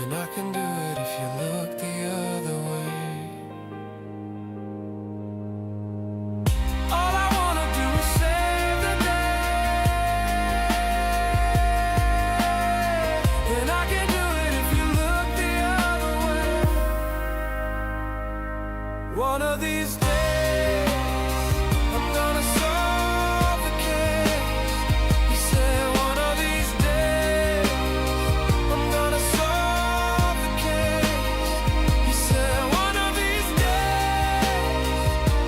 And I can do it if you look the other way. All I wanna do is save the day. And I can do it if you look the other way. One of these days I'm gonna solve the case. He said one of these days I'm gonna solve the case. He said one of these days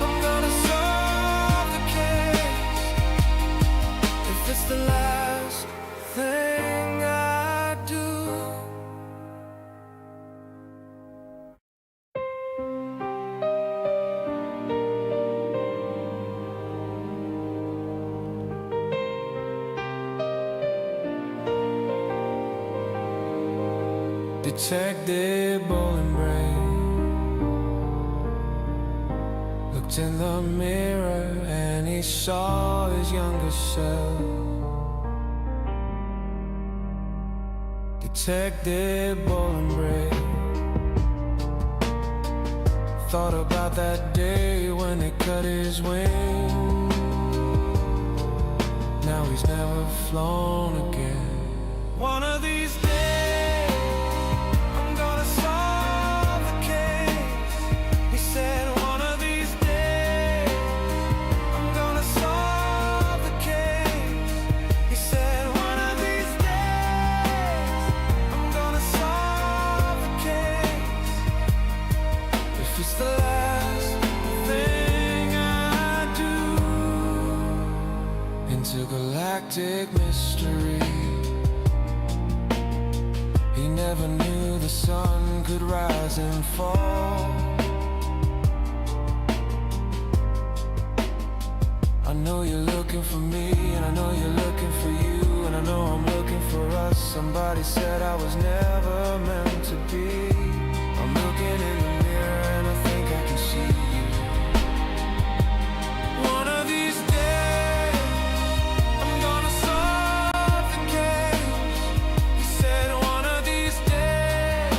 I'm gonna solve the case. If it's the last thing I do. Detective Bowling Brain looked in the mirror and he saw his younger self. Detective Bowling Brain thought about that day when they cut his wing. Now he's never flown again. One of these days I'm gonna solve the case. He said one of these days I'm gonna solve the case. He said one of these days I'm gonna solve the case. If it's the last thing I do. Intergalactic mystery. He never knew the sun could rise and fall. I know you're looking for me, and I know you're looking for you, and I know I'm looking for us. Somebody said I was never meant to be. I'm looking in the mirror and I think I can see you. One of these days I'm gonna solve the case. He said one of these days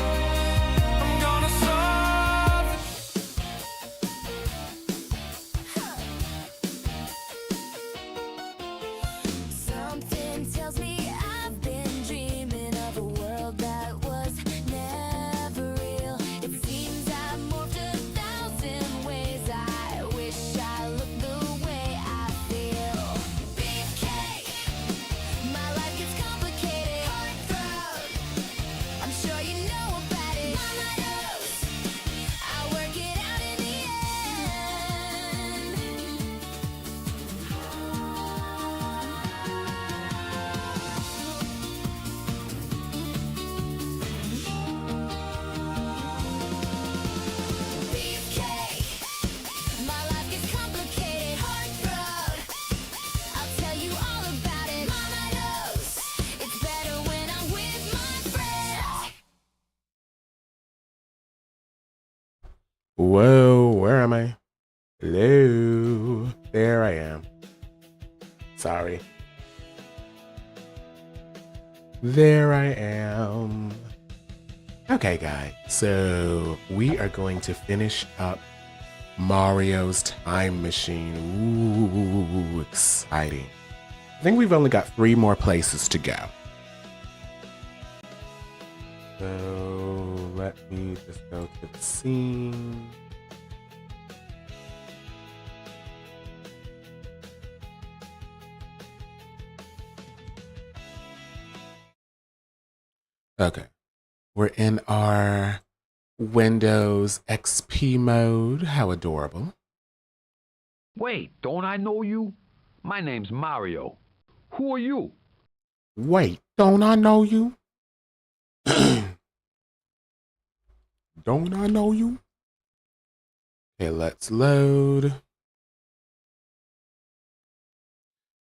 I'm gonna solve the Something tells me I've been dreaming of a world that was never real. It seems I've morphed 1,000 ways. I wish I looked the way I feel. Beefcake, my life gets complicated. Heartthrob, I'm sure you know about it. Mama knows, I'll work it out in the end. Beefcake, my life gets complicated. Heartthrob, I'll tell you all about it. Mama knows, it's better when I'm with my friends. Whoa, where am I? Hello, there I am. Sorry. There I am. Okay, guys, so we are going to finish up Mario's Time Machine. Ooh, exciting. I think we've only got 3 more places to go. So let me just go to the scene. Okay, we're in our Windows XP mode. How adorable. Wait, don't I know you? My name's Mario. Who are you? Wait, don't I know you? Don't I know you? Okay, let's load.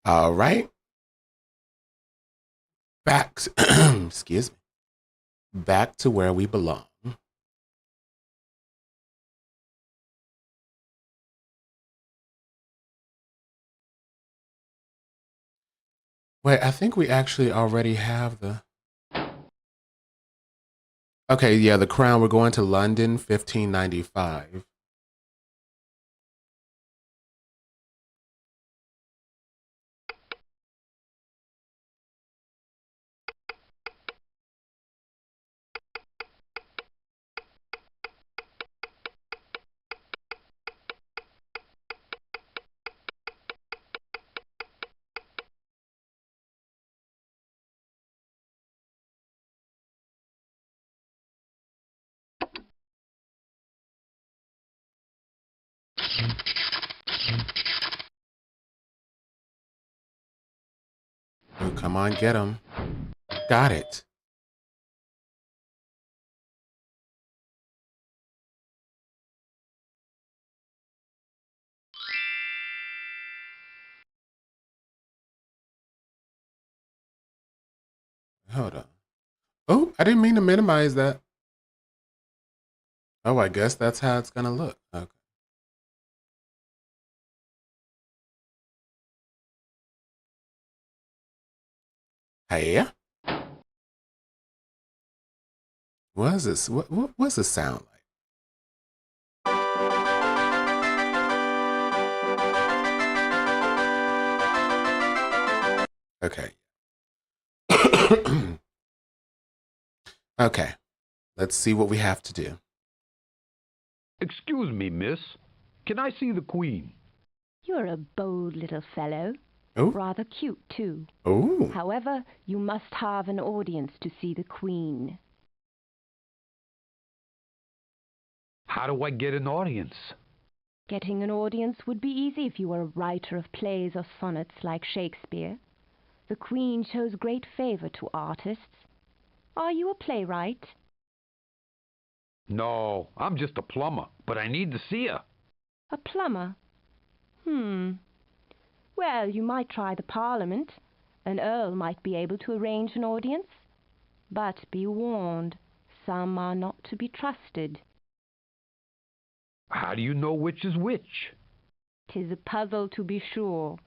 All right. Back to, excuse me. Back to where we belong. Wait, I think we actually already have the Okay, yeah, The Crown. We're going to London, 1595. Oh, come on, get him. Got it. Hold on. Oh, I didn't mean to minimize that. Oh, I guess that's how it's gonna look. Okay. Hey, what is this? What's this sound like? Okay. Okay. Let's see what we have to do. Excuse me, miss. Can I see the Queen? You're a bold little fellow. Oh, Rather cute, too. oh. However, you must have an audience to see the Queen. How do I get an audience? Getting an audience would be easy if you were a writer of plays or sonnets like Shakespeare. The Queen shows great favor to artists. Are you a playwright? No, I'm just a plumber, but I need to see her. A plumber? Well, you might try the Parliament. An earl might be able to arrange an audience. But be warned, some are not to be trusted. How do you know which is which? 'Tis a puzzle, to be sure.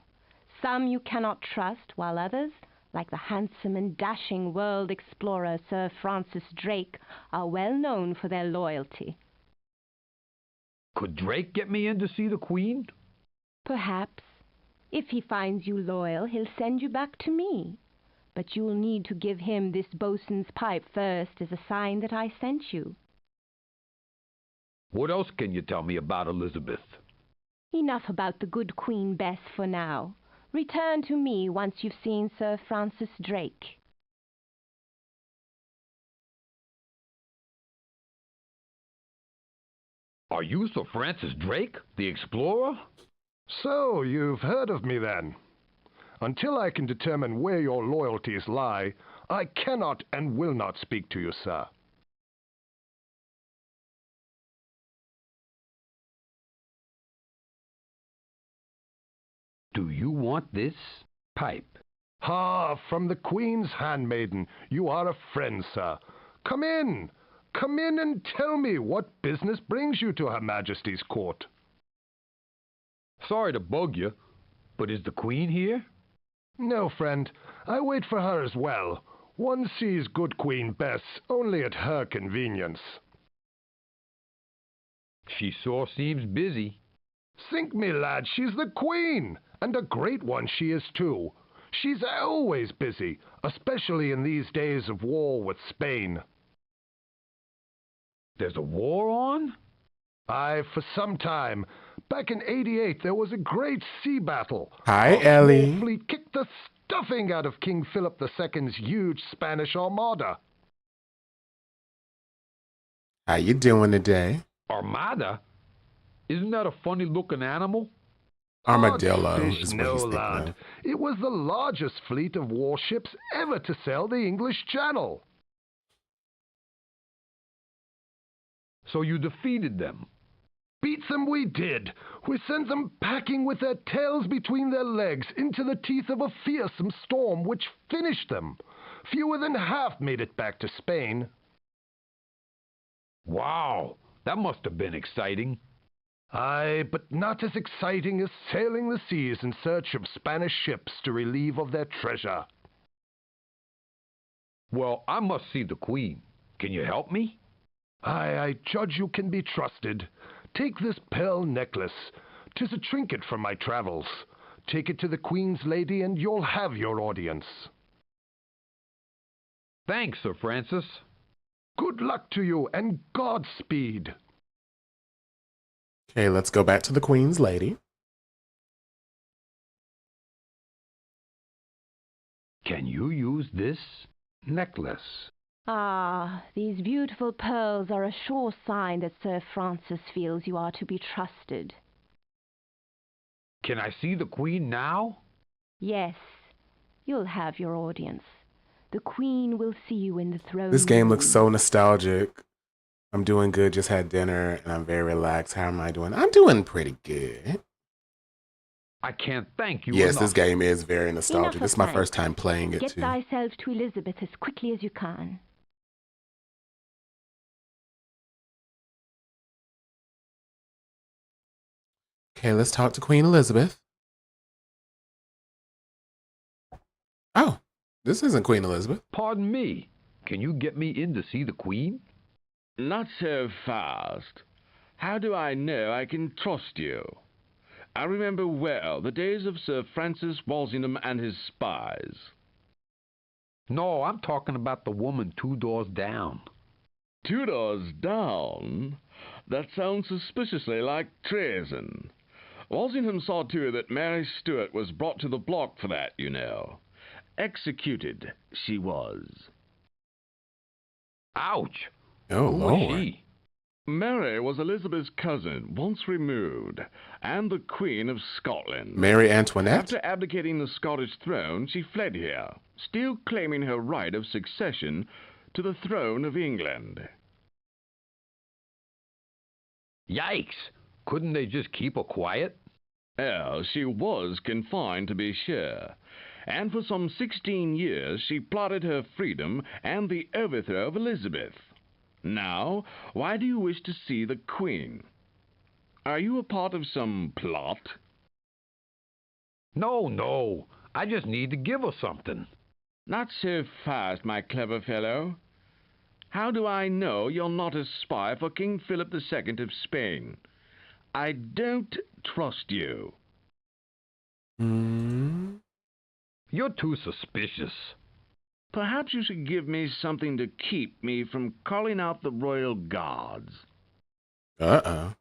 Some you cannot trust, while others, like the handsome and dashing world explorer Sir Francis Drake, are well known for their loyalty. Could Drake get me in to see the Queen? Perhaps. If he finds you loyal, he'll send you back to me. But you'll need to give him this bosun's pipe first as a sign that I sent you. What else can you tell me about Elizabeth? Enough about the good Queen Bess for now. Return to me once you've seen Sir Francis Drake. Are you Sir Francis Drake, the explorer? So, you've heard of me then? Until I can determine where your loyalties lie, I cannot and will not speak to you, sir. Do you want this pipe? Ah, from the Queen's handmaiden, you are a friend, sir. Come in! Come in and tell me what business brings you to Her Majesty's court. Sorry to bug you, but is the Queen here? No, friend, I wait for her as well. One sees good Queen Bess only at her convenience. She sure seems busy. Think me, lad, she's the Queen, and a great one she is too. She's always busy, especially in these days of war with Spain. There's a war on? Aye, for some time. Back in '88, there was a great sea battle. Hi, Our Ellie. small fleet kicked the stuffing out of King Philip II's huge Spanish armada. How you doing today? Armada? Isn't that a funny-looking animal? Armadillo Odds fish, is what no, he's thinking lad. of. It was the largest fleet of warships ever to sail the English Channel. So you defeated them? Beat them we did. We sent them packing with their tails between their legs into the teeth of a fearsome storm which finished them. Fewer than half made it back to Spain. Wow, that must have been exciting. Aye, but not as exciting as sailing the seas in search of Spanish ships to relieve of their treasure. Well, I must see the Queen. Can you help me? I judge you can be trusted. Take this pearl necklace. 'Tis a trinket from my travels. Take it to the Queen's lady, and you'll have your audience. Thanks, Sir Francis. Good luck to you, and Godspeed. Okay, let's go back to the Queen's lady. Can you use this necklace? Ah, these beautiful pearls are a sure sign that Sir Francis feels you are to be trusted. Can I see the Queen now? Yes, you'll have your audience. The Queen will see you in the throne This game looks room. so nostalgic. I'm doing good, just had dinner, and I'm very relaxed. How am I doing? I'm doing pretty good. I can't thank you Yes, enough. this game is very nostalgic. Enough This is of my thanks. first time playing it Get too. thyself to Elizabeth as quickly as you can. Okay, let's talk to Queen Elizabeth. Oh, this isn't Queen Elizabeth. Pardon me. Can you get me in to see the Queen? Not so fast. How do I know I can trust you? I remember well the days of Sir Francis Walsingham and his spies. No, I'm talking about the woman 2 doors down. 2 doors down? That sounds suspiciously like treason. Walsingham saw to it that Mary Stuart was brought to the block for that, you know. Executed, she was. Ouch! Oh, Who Lord. was she? Mary was Elizabeth's cousin, once removed, and the Queen of Scotland. Mary Antoinette? After abdicating the Scottish throne, she fled here, still claiming her right of succession to the throne of England. Yikes! Couldn't they just keep her quiet? Oh, she was confined, to be sure, and for some 16 years she plotted her freedom and the overthrow of Elizabeth. Now, why do you wish to see the Queen? Are you a part of some plot? No. I just need to give her something. Not so fast, my clever fellow. How do I know you're not a spy for King Philip II of Spain? I don't trust you. Hmm. You're too suspicious. Perhaps you should give me something to keep me from calling out the royal guards. Uh-oh.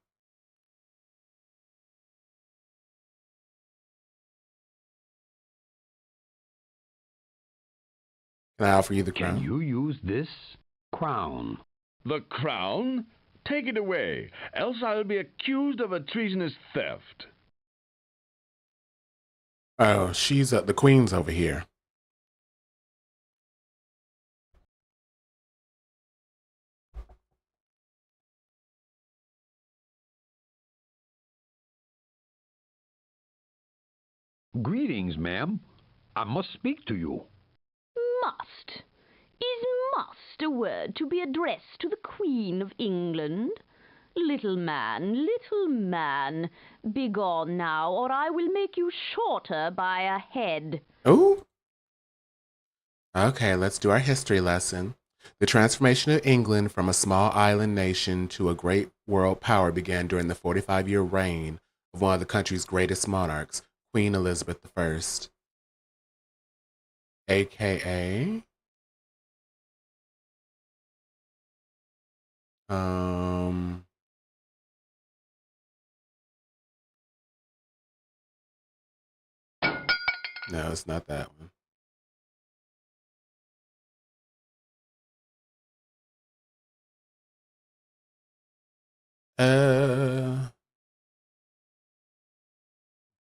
Can I offer you the crown? Can you use this crown? The crown? Take it away, else I'll be accused of a treasonous theft. Oh, she's the Queen's over here. Greetings, ma'am. I must speak to you. Must? Is must a word to be addressed to the Queen of England? Little man, begone now, or I will make you shorter by a head. Oh. Okay, let's do our history lesson. The transformation of England from a small island nation to a great world power began during the 45-year reign of one of the country's greatest monarchs, Queen Elizabeth I, aka no, it's not that one.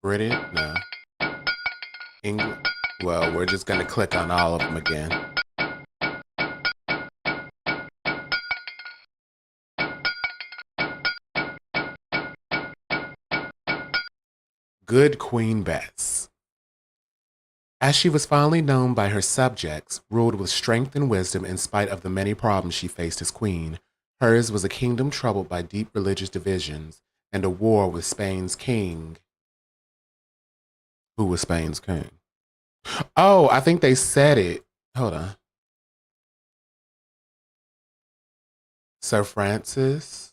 British? No. England? Well, we're just gonna click on all of them again. Good Queen Bess. As she was fondly known by her subjects, ruled with strength and wisdom in spite of the many problems she faced as queen, hers was a kingdom troubled by deep religious divisions and a war with Spain's king. Who was Spain's king? Oh, I think they said it. Hold on. Sir Francis.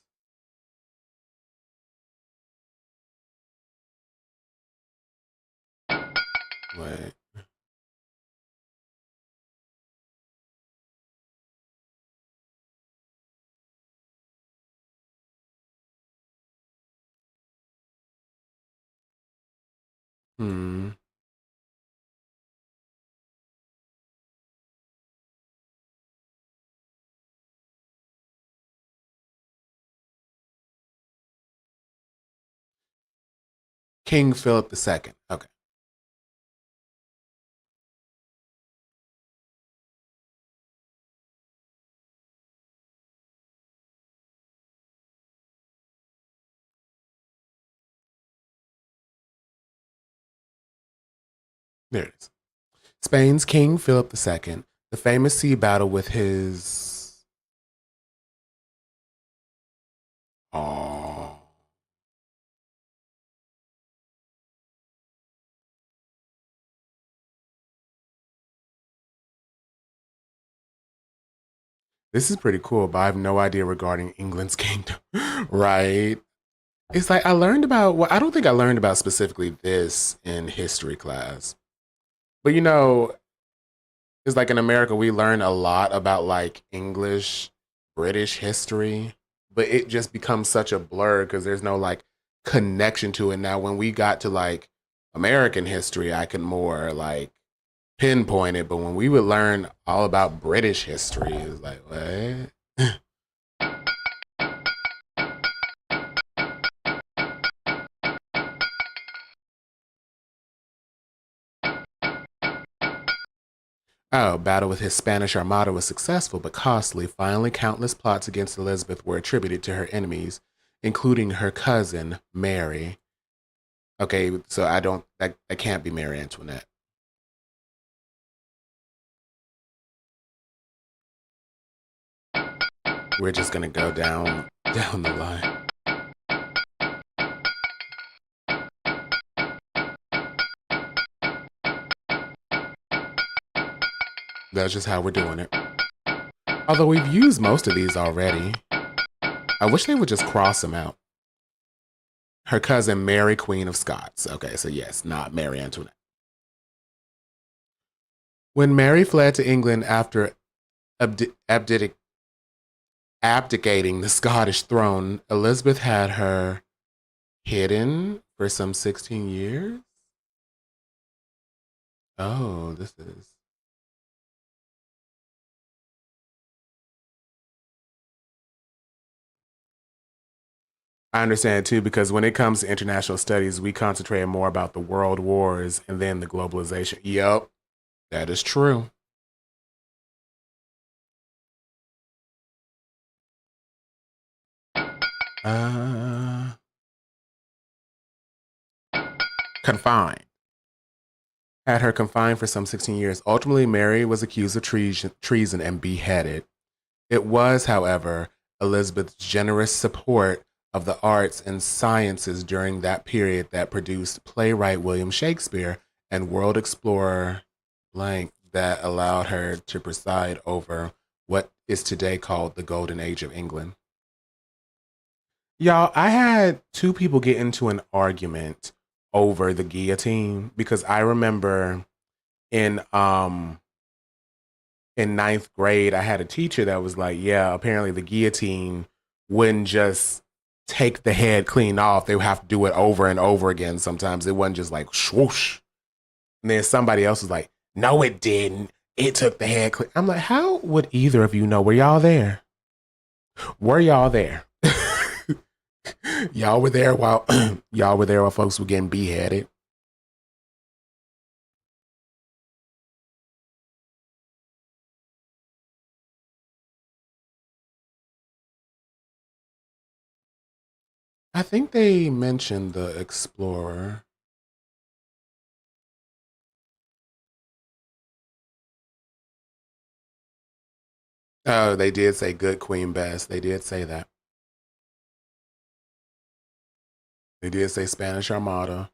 Wait. Hmm. King Philip II. Okay. There it is. Spain's King Philip II, the famous sea battle with his. Oh. This is pretty cool, but I have no idea regarding England's kingdom. Right? It's like I learned about, well, I don't think I learned about specifically this in history class. But it's like in America, we learn a lot about like English, British history, but it just becomes such a blur because there's no like connection to it. Now, when we got to like American history, I could more like pinpoint it. But when we would learn all about British history, it was like, what? Oh, battle with his Spanish armada was successful but costly. Finally, countless plots against Elizabeth were attributed to her enemies, including her cousin, Mary. Okay, so that can't be Mary Antoinette. We're just gonna go down the line. That's just how we're doing it. Although we've used most of these already. I wish they would just cross them out. Her cousin Mary, Queen of Scots. Okay, so yes, not Mary Antoinette. When Mary fled to England after abdicating the Scottish throne, Elizabeth had her hidden for some 16 years. Oh, this is. I understand too, because when it comes to international studies, we concentrate more about the world wars and then the globalization. Yep, that is true. Uh, Confined. Had her confined for some 16 years. Ultimately, Mary was accused of treason and beheaded. It was, however, Elizabeth's generous support of the arts and sciences during that period that produced playwright William Shakespeare and world explorer blank that allowed her to preside over what is today called the Golden Age of England. Y'all, I had two people get into an argument over the guillotine because I remember in in ninth grade, I had a teacher that was like, yeah, apparently the guillotine wouldn't just take the head clean off. They would have to do it over and over again. Sometimes it wasn't just like swoosh. And then somebody else was like, no, it didn't. It took the head clean. I'm like, how would either of you know? Were y'all there? Were y'all there? Y'all were there while y'all were there while folks were getting beheaded. I think they mentioned the explorer. Oh, they did say good Queen Bess. They did say that. They did say Spanish Armada.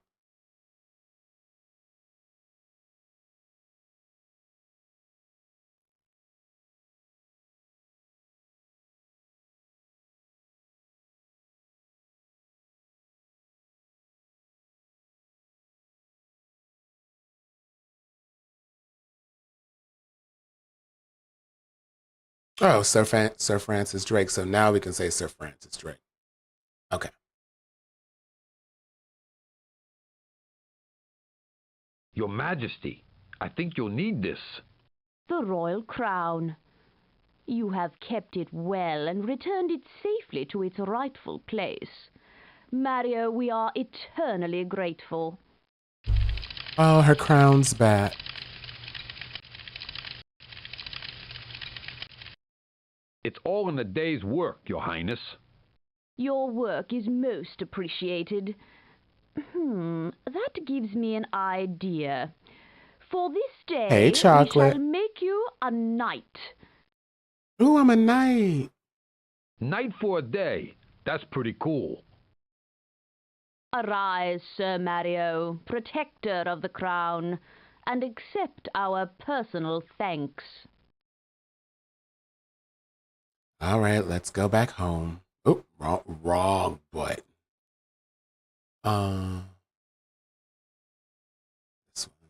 Oh, Sir Francis Drake. So now we can say Sir Francis Drake. Okay. Your Majesty, I think you'll need this. The royal crown. You have kept it well and returned it safely to its rightful place. Mario, we are eternally grateful. Oh, her crown's back. It's all in the day's work, Your Highness. Your work is most appreciated. That gives me an idea. For this day, Hey, Chocolate. we shall make you a knight. Ooh, I'm a knight. Knight for a day. That's pretty cool. Arise, Sir Mario, protector of the crown, and accept our personal thanks. All right, let's go back home. Oh, wrong button. This one.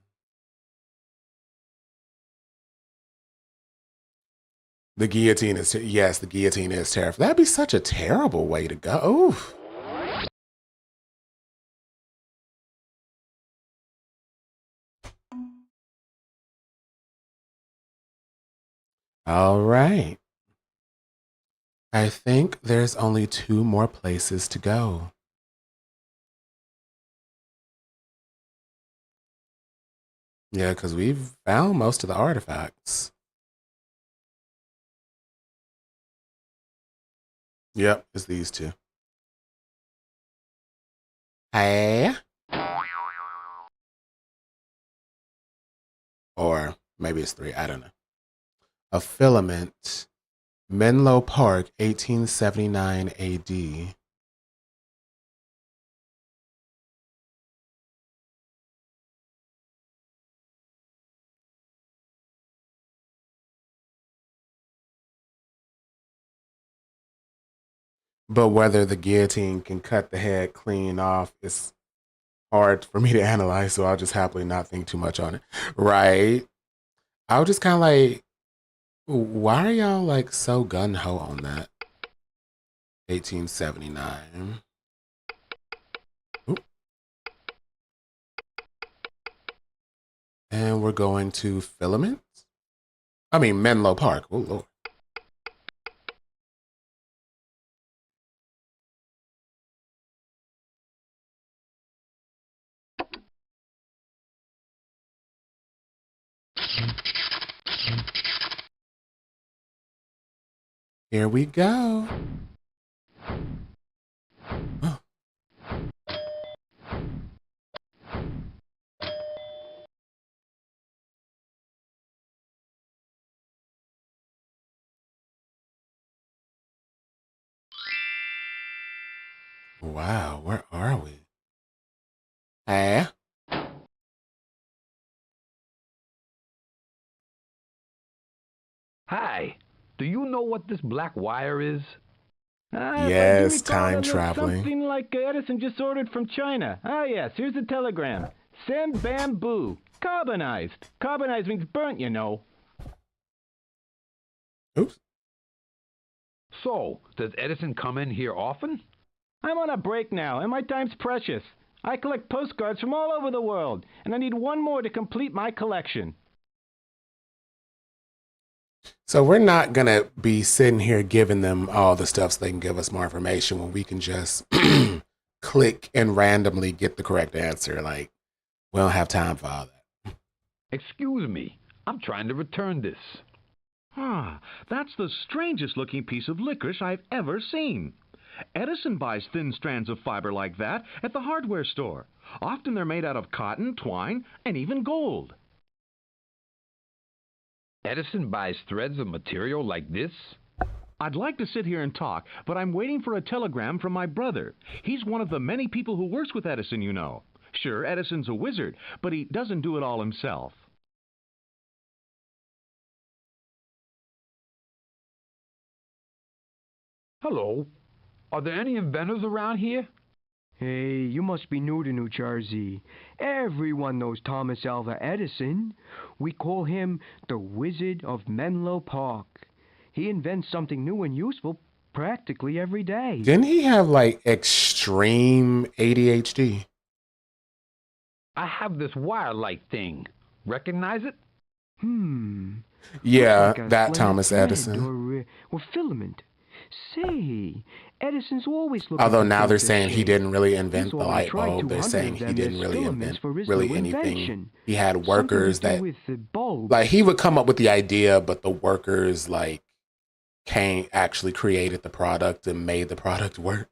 The guillotine is, yes, the guillotine is terrible. That'd be such a terrible way to go. Oof. All right. I think there's only 2 more places to go. Yeah, because we've found most of the artifacts. Yep, it's these 2. Hey. Or maybe it's 3, I don't know. A filament. Menlo Park, 1879 AD. But whether the guillotine can cut the head clean off is hard for me to analyze, so I'll just happily not think too much on it. Right? I was just kind of like, why are y'all like so gun-ho on that? 1879. Oop. And we're going to Filament? I mean, Menlo Park. Oh, Lord. Here we go. Oh. Wow, where are we? Hey? Hi, do you know what this black wire is? Yes, time traveling. Something like Edison just ordered from China. Ah, yes, here's a telegram. Send bamboo. Carbonized. Carbonized means burnt, you know. Oops. So, does Edison come in here often? I'm on a break now, and my time's precious. I collect postcards from all over the world, and I need one more to complete my collection. So we're not going to be sitting here giving them all the stuff so they can give us more information when we can just click and randomly get the correct answer. Like, we don't have time for all that. Excuse me, I'm trying to return this. Ah, that's the strangest looking piece of licorice I've ever seen. Edison buys thin strands of fiber like that at the hardware store. Often they're made out of cotton, twine, and even gold. Edison buys threads of material like this? I'd like to sit here and talk, but I'm waiting for a telegram from my brother. He's one of the many people who works with Edison, you know. Sure, Edison's a wizard, but he doesn't do it all himself. Hello. Are there any inventors around here? Hey, you must be new to New Jersey. Everyone knows Thomas Alva Edison. We call him the Wizard of Menlo Park. He invents something new and useful practically every day. Didn't he have like extreme ADHD? I have this wire light thing. Recognize it? Yeah, Like a that flared Thomas thread Edison. or filament. Say, Edison's always looking Although for now they're things that saying he shake. didn't really He invent the only light tried bulb. They're 200 saying of he them didn't as really filaments invent for his really new anything. invention. He had Something to workers do that with the bulbs. like he would come up with the idea, but the workers like can't actually created the product and made the product work.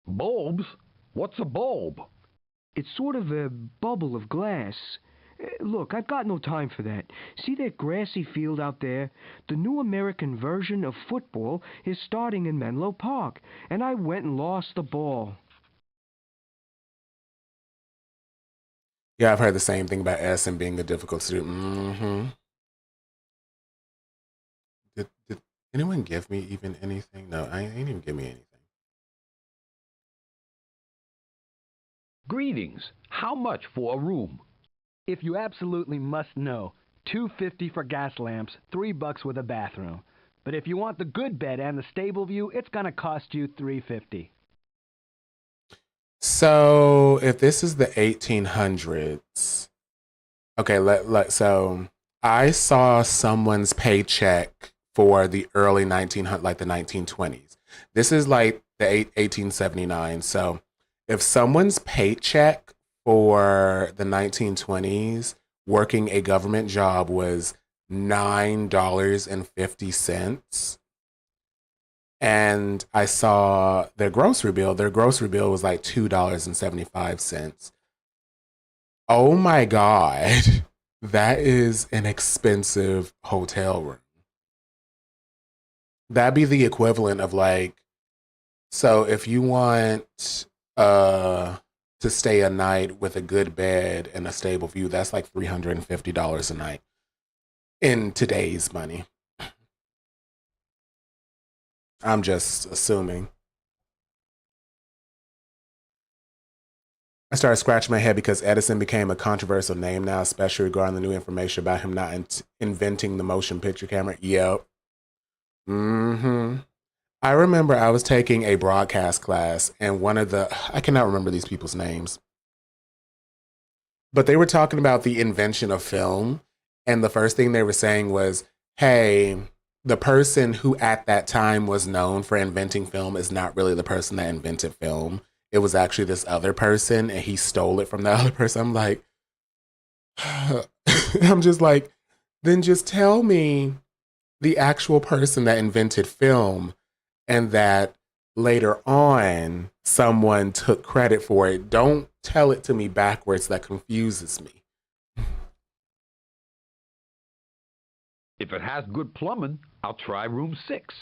Bulbs? What's a bulb? It's sort of a bubble of glass. Look, I've got no time for that. See that grassy field out there? The new American version of football is starting in Menlo Park, and I went and lost the ball. Yeah, I've heard the same thing about Edison being a difficult student. Did anyone give me even anything? No, I ain't even give me anything. Greetings. How much for a room? If you absolutely must know, $2.50 for gas lamps, $3 with a bathroom. But if you want the good bed and the stable view, it's gonna cost you $3.50. So if this is the 1800s, okay, so I saw someone's paycheck for the early 1900s, like the 1920s. This is like the 1879. So if someone's paycheck for the 1920s working a government job was $9.50, and I saw their grocery bill was like $2.75. Oh my God, that is an expensive hotel room. That'd be the equivalent of like, so if you want to stay a night with a good bed and a stable view, that's like $350 a night in today's money. I'm just assuming. I started scratching my head because Edison became a controversial name now, especially regarding the new information about him not inventing the motion picture camera. Yep. I remember I was taking a broadcast class, and I cannot remember these people's names, but they were talking about the invention of film. And the first thing they were saying was, hey, the person who at that time was known for inventing film is not really the person that invented film. It was actually this other person, and he stole it from the other person. I'm like, I'm just like, then just tell me the actual person that invented film and that later on someone took credit for it. Don't tell it to me backwards. That confuses me. If it has good plumbing, I'll try room 6.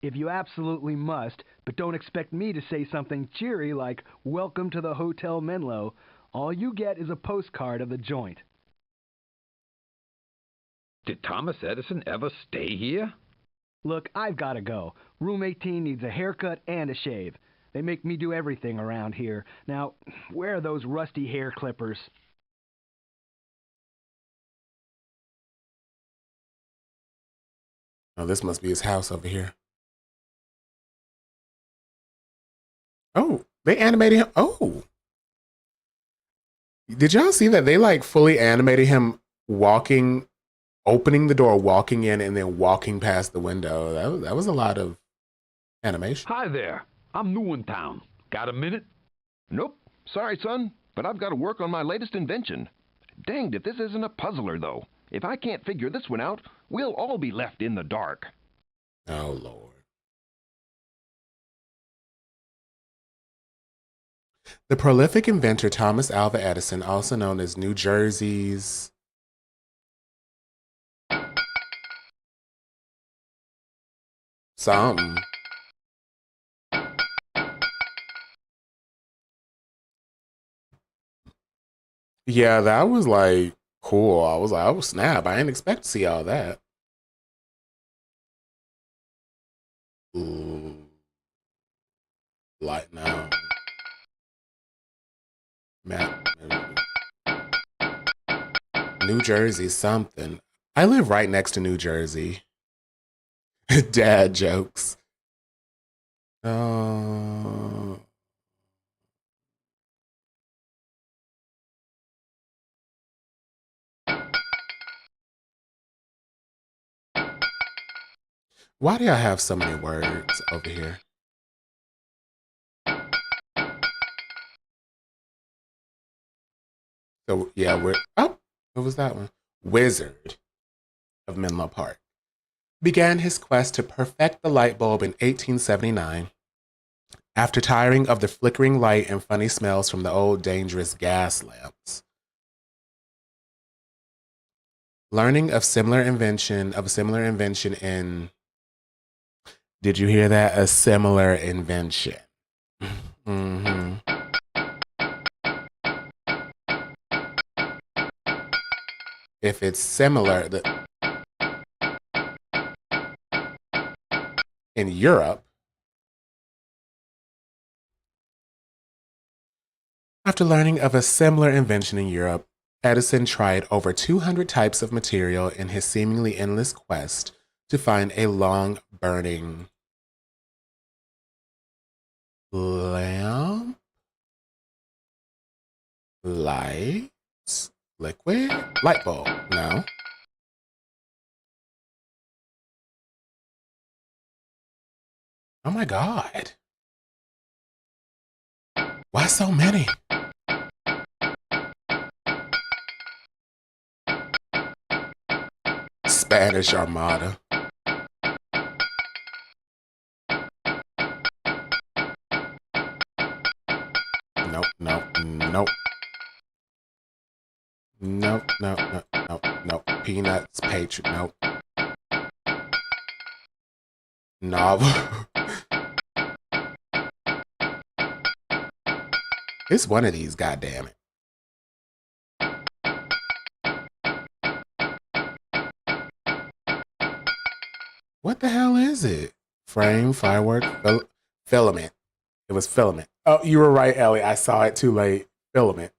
If you absolutely must, but don't expect me to say something cheery like, "Welcome to the Hotel Menlo," all you get is a postcard of the joint. Did Thomas Edison ever stay here? Look, I've gotta go. Room 18 needs a haircut and a shave. They make me do everything around here. Now, where are those rusty hair clippers? Oh, this must be his house over here. Oh, they animated him. Oh. Did y'all see that? They like fully animated him walking, opening the door, walking in, and then walking past the window. That was a lot of animation. Hi there. I'm new in town. Got a minute? Nope. Sorry, son, but I've got to work on my latest invention. Danged if this isn't a puzzler, though. If I can't figure this one out, we'll all be left in the dark. Oh, Lord. The prolific inventor Thomas Alva Edison, also known as New Jersey's something. Yeah, that was like cool. I was like, oh snap, I didn't expect to see all that. Ooh. Light now. Matt. New Jersey something. I live right next to New Jersey. Dad jokes. Why do y'all have so many words over here? So yeah, what was that one? Wizard of Menlo Park began his quest to perfect the light bulb in 1879 after tiring of the flickering light and funny smells from the old dangerous gas lamps. Learning of similar invention in, did you hear that? A similar invention. Mm-hmm. If it's similar, in Europe, after learning of a similar invention in Europe, Edison tried over 200 types of material in his seemingly endless quest to find a long-burning lamp, lights, liquid, light bulb. No. Oh my God. Why so many? Spanish Armada. Nope, nope, nope. Nope, nope, nope, nope, nope. Peanuts, Patriot, nope. Novel. It's one of these, goddammit. What the hell is it? Frame, firework, filament. It was filament. Oh, you were right, Ellie. I saw it too late. Filament.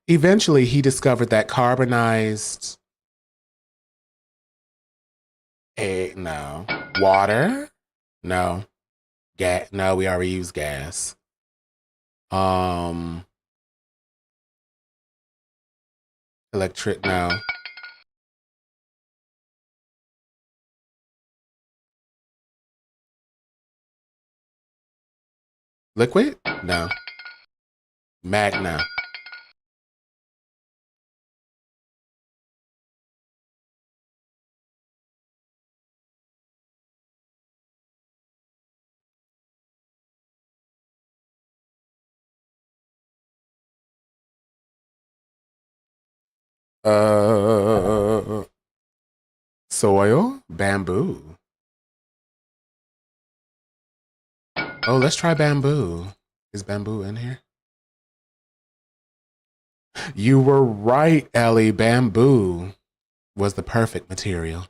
Eventually, he discovered that carbonized no. Water? No. Gas? No, we already used gas. Electric? No. Liquid? No. Magna. Soil? Bamboo. Oh, let's try bamboo. Is bamboo in here? You were right, Ellie. Bamboo was the perfect material.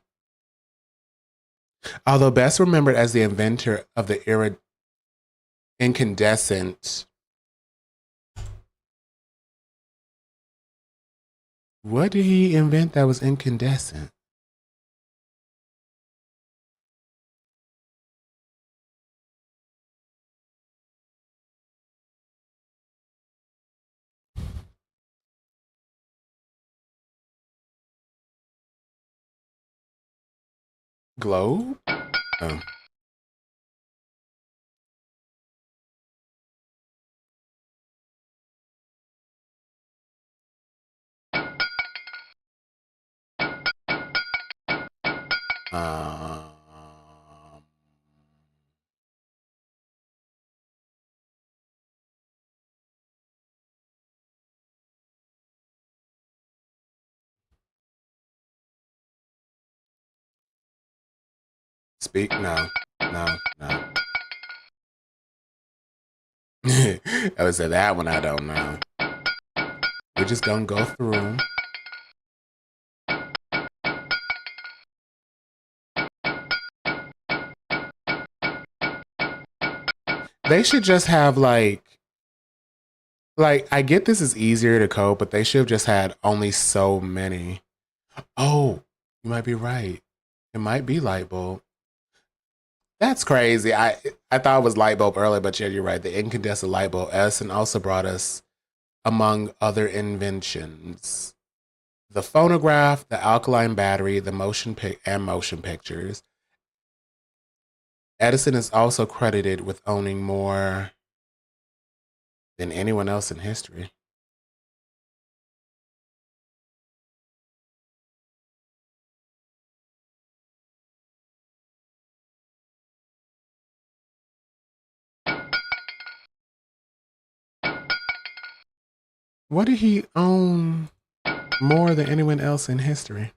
Although best remembered as the inventor of the incandescent. What did he invent that was incandescent? Globe? Oh. Speak? No. No. No. I would say that one I don't know. We're just gonna go through them. They should just have like Like, I get this is easier to code, but they should have just had only so many. Oh, you might be right. It might be light bulb. That's crazy. I thought it was light bulb earlier, but yeah, you're right. The incandescent light bulb Edison also brought us, among other inventions, the phonograph, the alkaline battery, the motion pictures. Edison is also credited with owning more than anyone else in history. What did he own more than anyone else in history?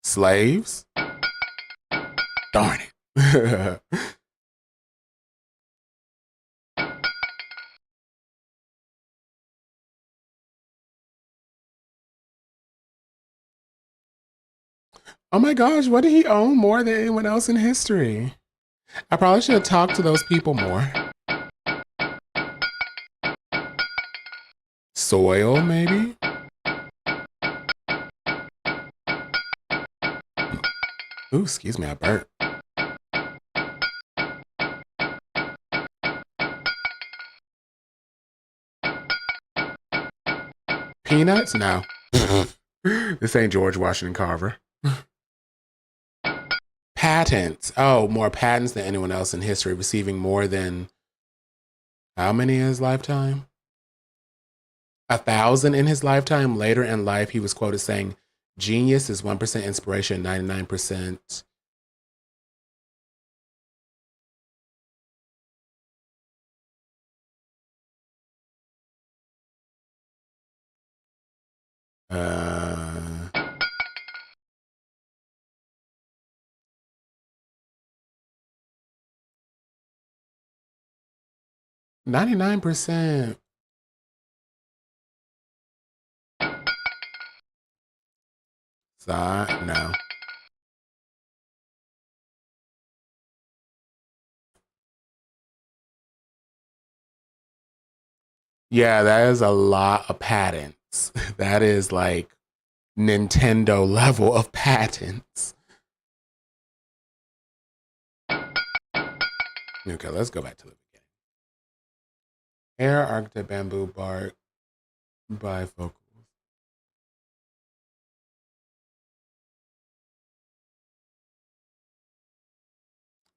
Slaves? Darn it. Oh my gosh, what did he own more than anyone else in history? I probably should have talked to those people more. Soil, maybe? Ooh, excuse me, I burped. Peanuts? No. This ain't George Washington Carver. Patents. Oh, more patents than anyone else in history, receiving more than how many in his lifetime? 1,000 in his lifetime. Later in life, he was quoted saying, "Genius is 1% inspiration, 99%." Uh, 99%. No. Yeah, that is a lot of patents. That is like Nintendo level of patents. Okay, let's go back to the beginning. Air, arctic bamboo, bark, bifocals.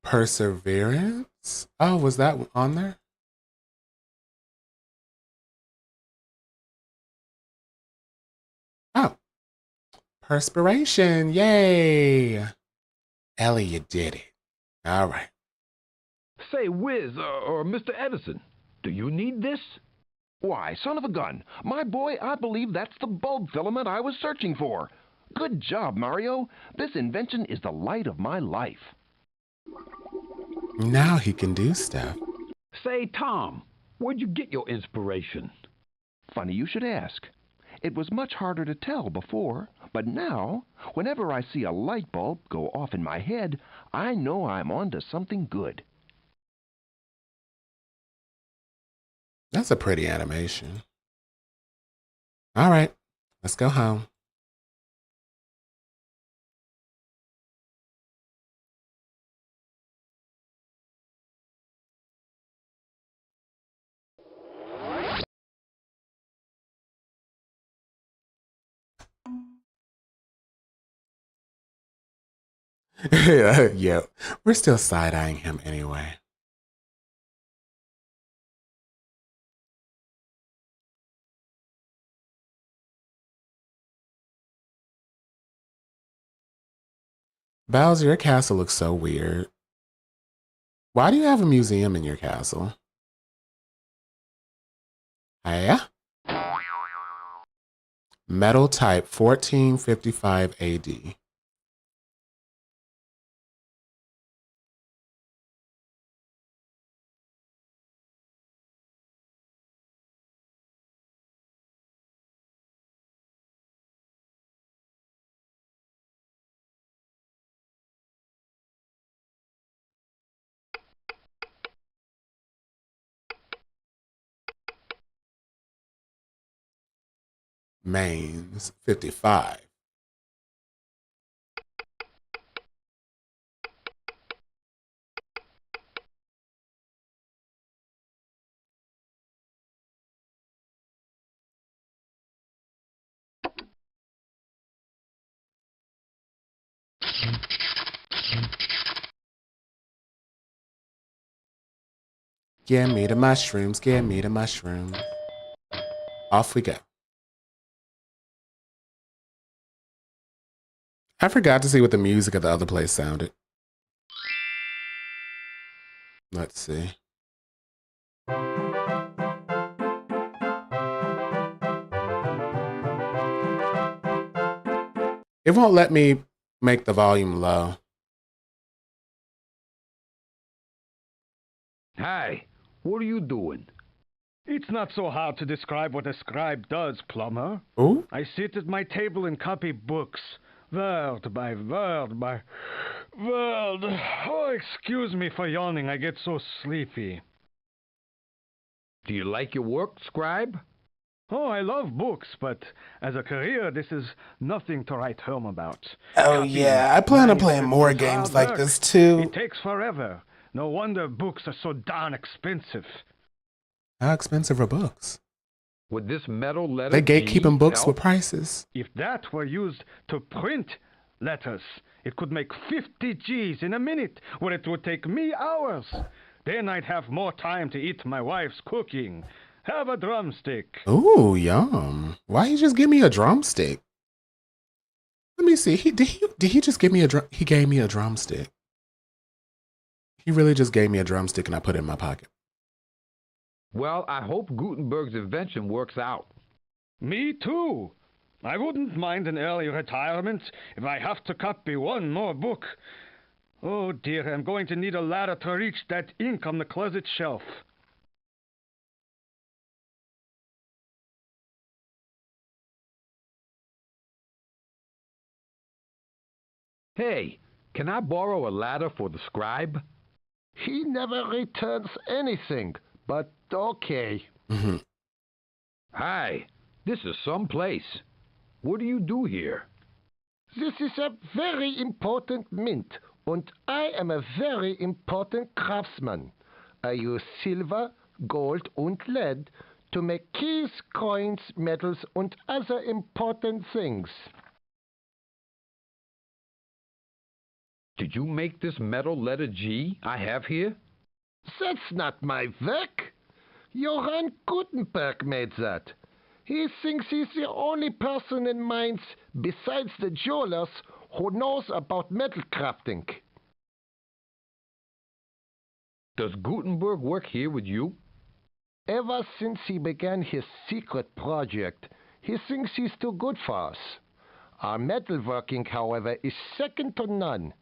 Perseverance? Oh, was that on there? Oh, perspiration. Yay. Ellie, you did it. All right. Say, Wiz, or Mr. Edison, do you need this? Why, son of a gun. My boy, I believe that's the bulb filament I was searching for. Good job, Mario. This invention is the light of my life. Now he can do stuff. Say, Tom, where'd you get your inspiration? Funny you should ask. It was much harder to tell before, but now, whenever I see a light bulb go off in my head, I know I'm on to something good. That's a pretty animation. All right, let's go home. Yeah, we're still side-eyeing him anyway. Bowser, your castle looks so weird. Why do you have a museum in your castle? Yeah? Metal type 1455 AD. Mains 55. Give me the mushrooms, give me the mushrooms. Off we go. I forgot to see what the music of the other place sounded. Let's see. It won't let me make the volume low. Hi, what are you doing? It's not so hard to describe what a scribe does, Plumber. Oh? I sit at my table and copy books, word by word by word. Oh, excuse me for yawning. I get so sleepy. Do you like your work, scribe? Oh, I love books, but as a career, this is nothing to write home about. Oh yeah, I plan on playing more games like this too. It takes forever. No wonder books are so darn expensive. How expensive are books? Would this metal letter They gatekeeping G books help? with prices. If that were used to print letters, it could make 50 G's in a minute, where it would take me hours. Then I'd have more time to eat my wife's cooking. Have a drumstick. Ooh, yum. Why you just give me a drumstick? Let me see. Did he just give me a he gave me a drumstick. He really just gave me a drumstick and I put it in my pocket. Well, I hope Gutenberg's invention works out. Me too. I wouldn't mind an early retirement if I have to copy one more book. Oh dear, I'm going to need a ladder to reach that ink on the closet shelf. Hey, can I borrow a ladder for the scribe? He never returns anything, but okay. Hi, this is some place. What do you do here? This is a very important mint, and I am a very important craftsman. I use silver, gold, and lead to make keys, coins, medals, and other important things. Did you make this metal letter G I have here? That's not my work. Johann Gutenberg made that. He thinks he's the only person in Mainz, besides the jewelers, who knows about metal crafting. Does Gutenberg work here with you? Ever since he began his secret project, he thinks he's too good for us. Our metalworking, however, is second to none.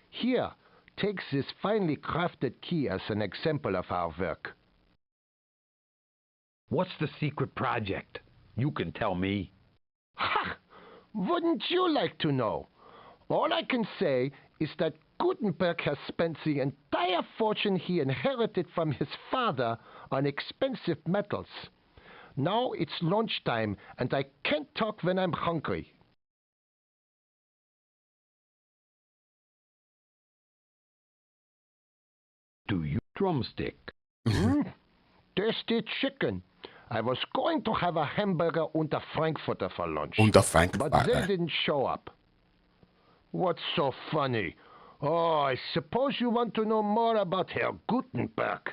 Here, take this finely crafted key as an example of our work. What's the secret project? You can tell me. Ha! Wouldn't you like to know? All I can say is that Gutenberg has spent the entire fortune he inherited from his father on expensive metals. Now it's lunchtime, and I can't talk when I'm hungry. Do you drumstick? Tasty chicken. I was going to have a hamburger and a Frankfurter for lunch. Und der Frankfurter. But they didn't show up. What's so funny? Oh, I suppose you want to know more about Herr Gutenberg.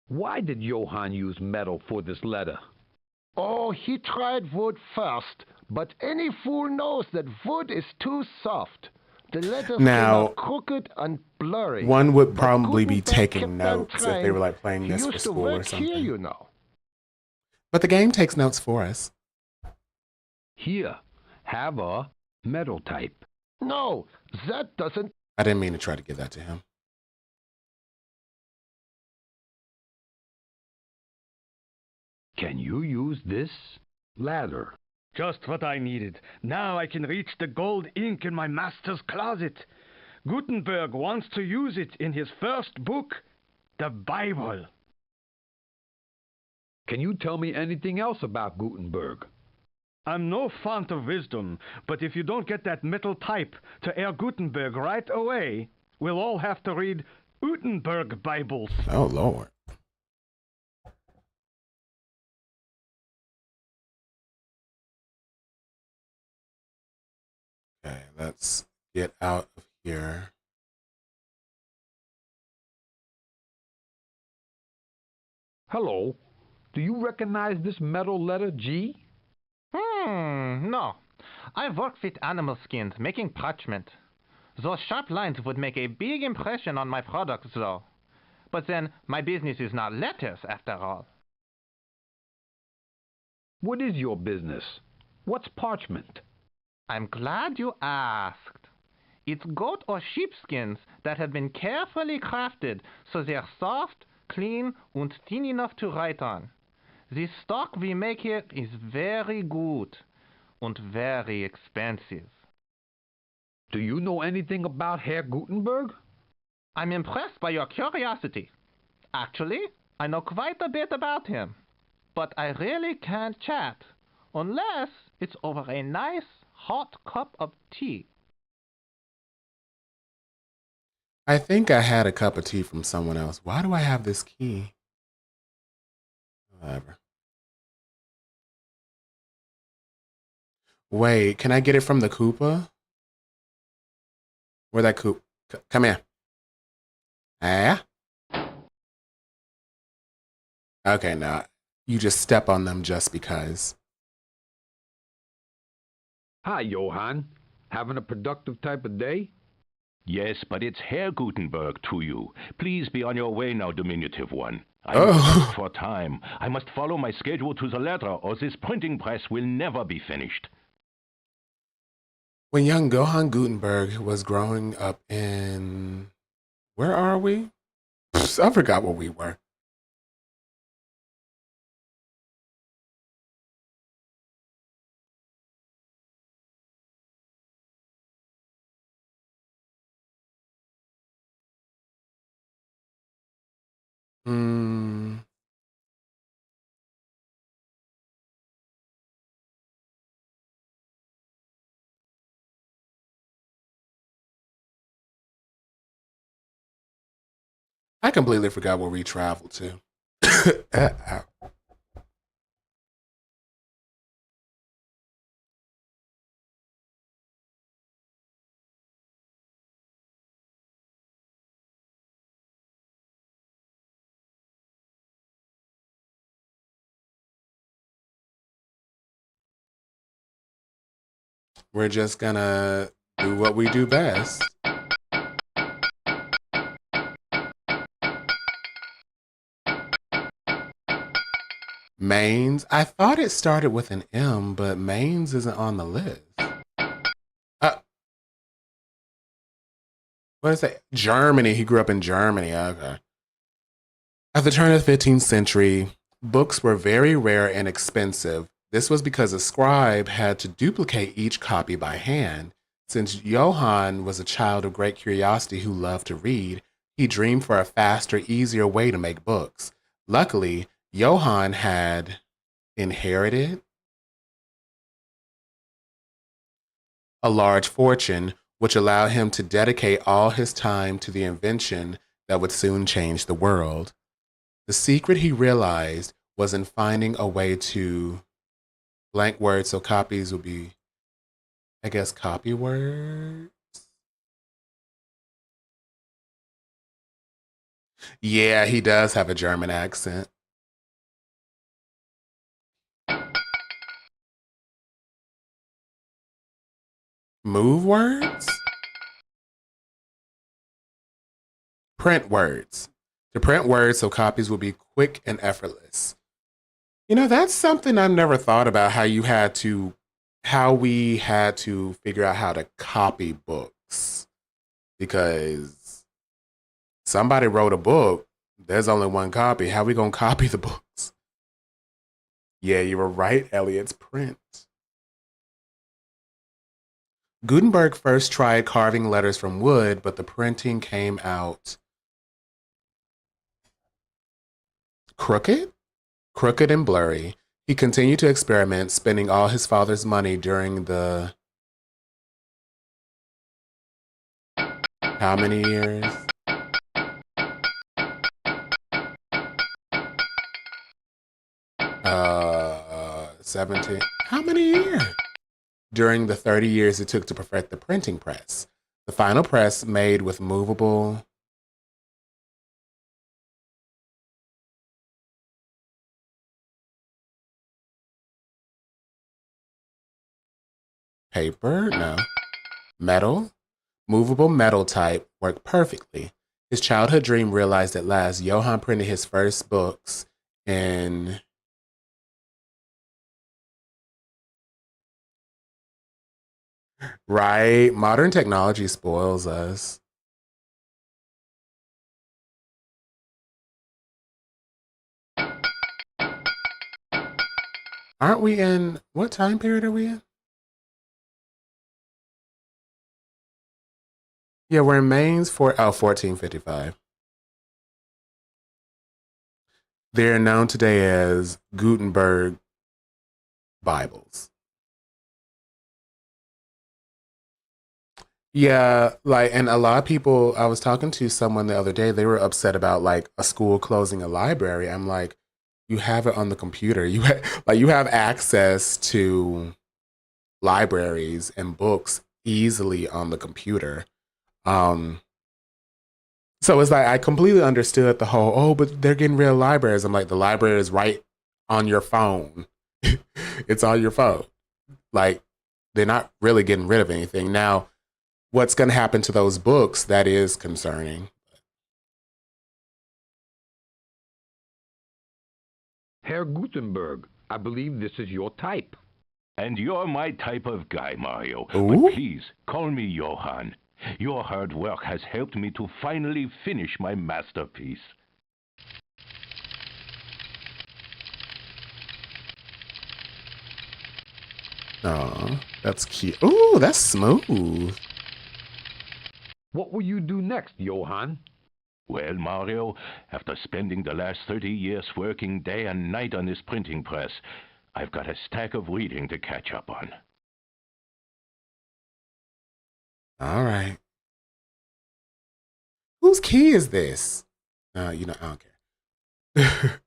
Why did Johann use metal for this letter? Oh, he tried wood first, but any fool knows that wood is too soft. The letters Now, came out crooked and blurry. one would But probably be Gutenberg taking kept on notes if they trying. were like playing He this for used to school or work something. here, you know. But the game takes notes for us. Here, have a metal type. No, that doesn't. I didn't mean to try to give that to him. Can you use this ladder? Just what I needed. Now I can reach the gold ink in my master's closet. Gutenberg wants to use it in his first book, the Bible. Can you tell me anything else about Gutenberg? I'm no font of wisdom, but if you don't get that metal type to Herr Gutenberg right away, we'll all have to read Gutenberg Bibles. Oh, Lord. Okay, let's get out of here. Hello. Do you recognize this metal letter G? No. I work with animal skins, making parchment. Those sharp lines would make a big impression on my products, though. But then, my business is not letters, after all. What is your business? What's parchment? I'm glad you asked. It's goat or sheep skins that have been carefully crafted so they're soft, clean, and thin enough to write on. The stock we make here is very good and very expensive. Do you know anything about Herr Gutenberg? I'm impressed by your curiosity. Actually, I know quite a bit about him. But I really can't chat unless it's over a nice hot cup of tea. I think I had a cup of tea from someone else. Why do I have this key? Whatever. Wait, can I get it from the Koopa? Where that Koopa? Come here. Ah? Okay, no. You just step on them just because. Hi, Johann. Having a productive type of day? Yes, but it's Herr Gutenberg to you. Please be on your way now, diminutive one. I'm Oh. for time. I must follow my schedule to the letter, or this printing press will never be finished. When young Johann Gutenberg was growing up in... Where are we? I forgot where we were. I completely forgot where we traveled to. Ow. We're just gonna do what we do best. Mainz? I thought it started with an M, but Mainz isn't on the list. What is that? Germany. He grew up in Germany. Okay. At the turn of the 15th century, books were very rare and expensive. This was because a scribe had to duplicate each copy by hand. Since Johann was a child of great curiosity who loved to read, he dreamed for a faster, easier way to make books. Luckily, Johann had inherited a large fortune, which allowed him to dedicate all his time to the invention that would soon change the world. The secret, he realized, was in finding a way to blank words so copies would be, I guess, copy words? Yeah, he does have a German accent. Move words? Print words. To print words so copies will be quick and effortless. You know, that's something I've never thought about, how we had to figure out how to copy books. Because somebody wrote a book, there's only one copy. How are we going to copy the books? Yeah, you were right, Elliot's print. Gutenberg first tried carving letters from wood, but the printing came out crooked? crooked and blurry. He continued to experiment, spending all his father's money during the... How many years? 17. How many years? During the 30 years it took to perfect the printing press. The final press, made with movable paper, no, metal, movable metal type, worked perfectly. His childhood dream realized at last. Johann printed his first books in right. Modern technology spoils us. Aren't we in, what time period are we in? Yeah, we're in Mainz for 1455. They're known today as Gutenberg Bibles. Yeah, like, and a lot of people, I was talking to someone the other day, they were upset about like a school closing a library. I'm like, you have it on the computer. You have access to libraries and books easily on the computer. So it's like I completely understood the whole, oh, but they're getting rid of libraries. I'm like, the library is right on your phone. It's on your phone. Like, they're not really getting rid of anything. Now, what's going to happen to those books, that is concerning. Herr Gutenberg, I believe this is your type. And you're my type of guy, Mario. Ooh. But please, call me Johann. Your hard work has helped me to finally finish my masterpiece. Oh, that's cute. Ooh, that's smooth. What will you do next, Johann? Well, Mario, after spending the last 30 years working day and night on this printing press, I've got a stack of reading to catch up on. All right. Whose key is this? I don't care.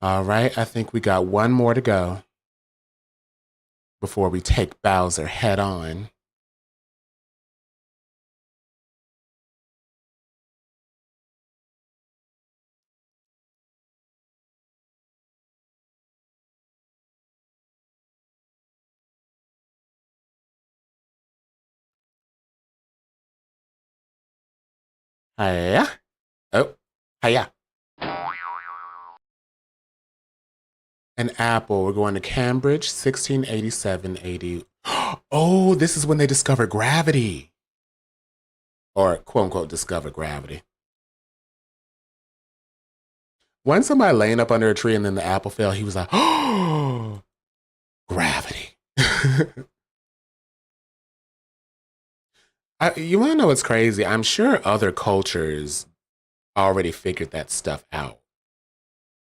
All right, I think we got one more to go before we take Bowser head on. Hiya. Oh, hiya. An apple. We're going to Cambridge, 1687 AD. Oh, this is when they discovered gravity. Or, quote unquote, discovered gravity. Wasn't somebody laying up under a tree and then the apple fell? He was like, oh, gravity. You want to know what's crazy? I'm sure other cultures already figured that stuff out.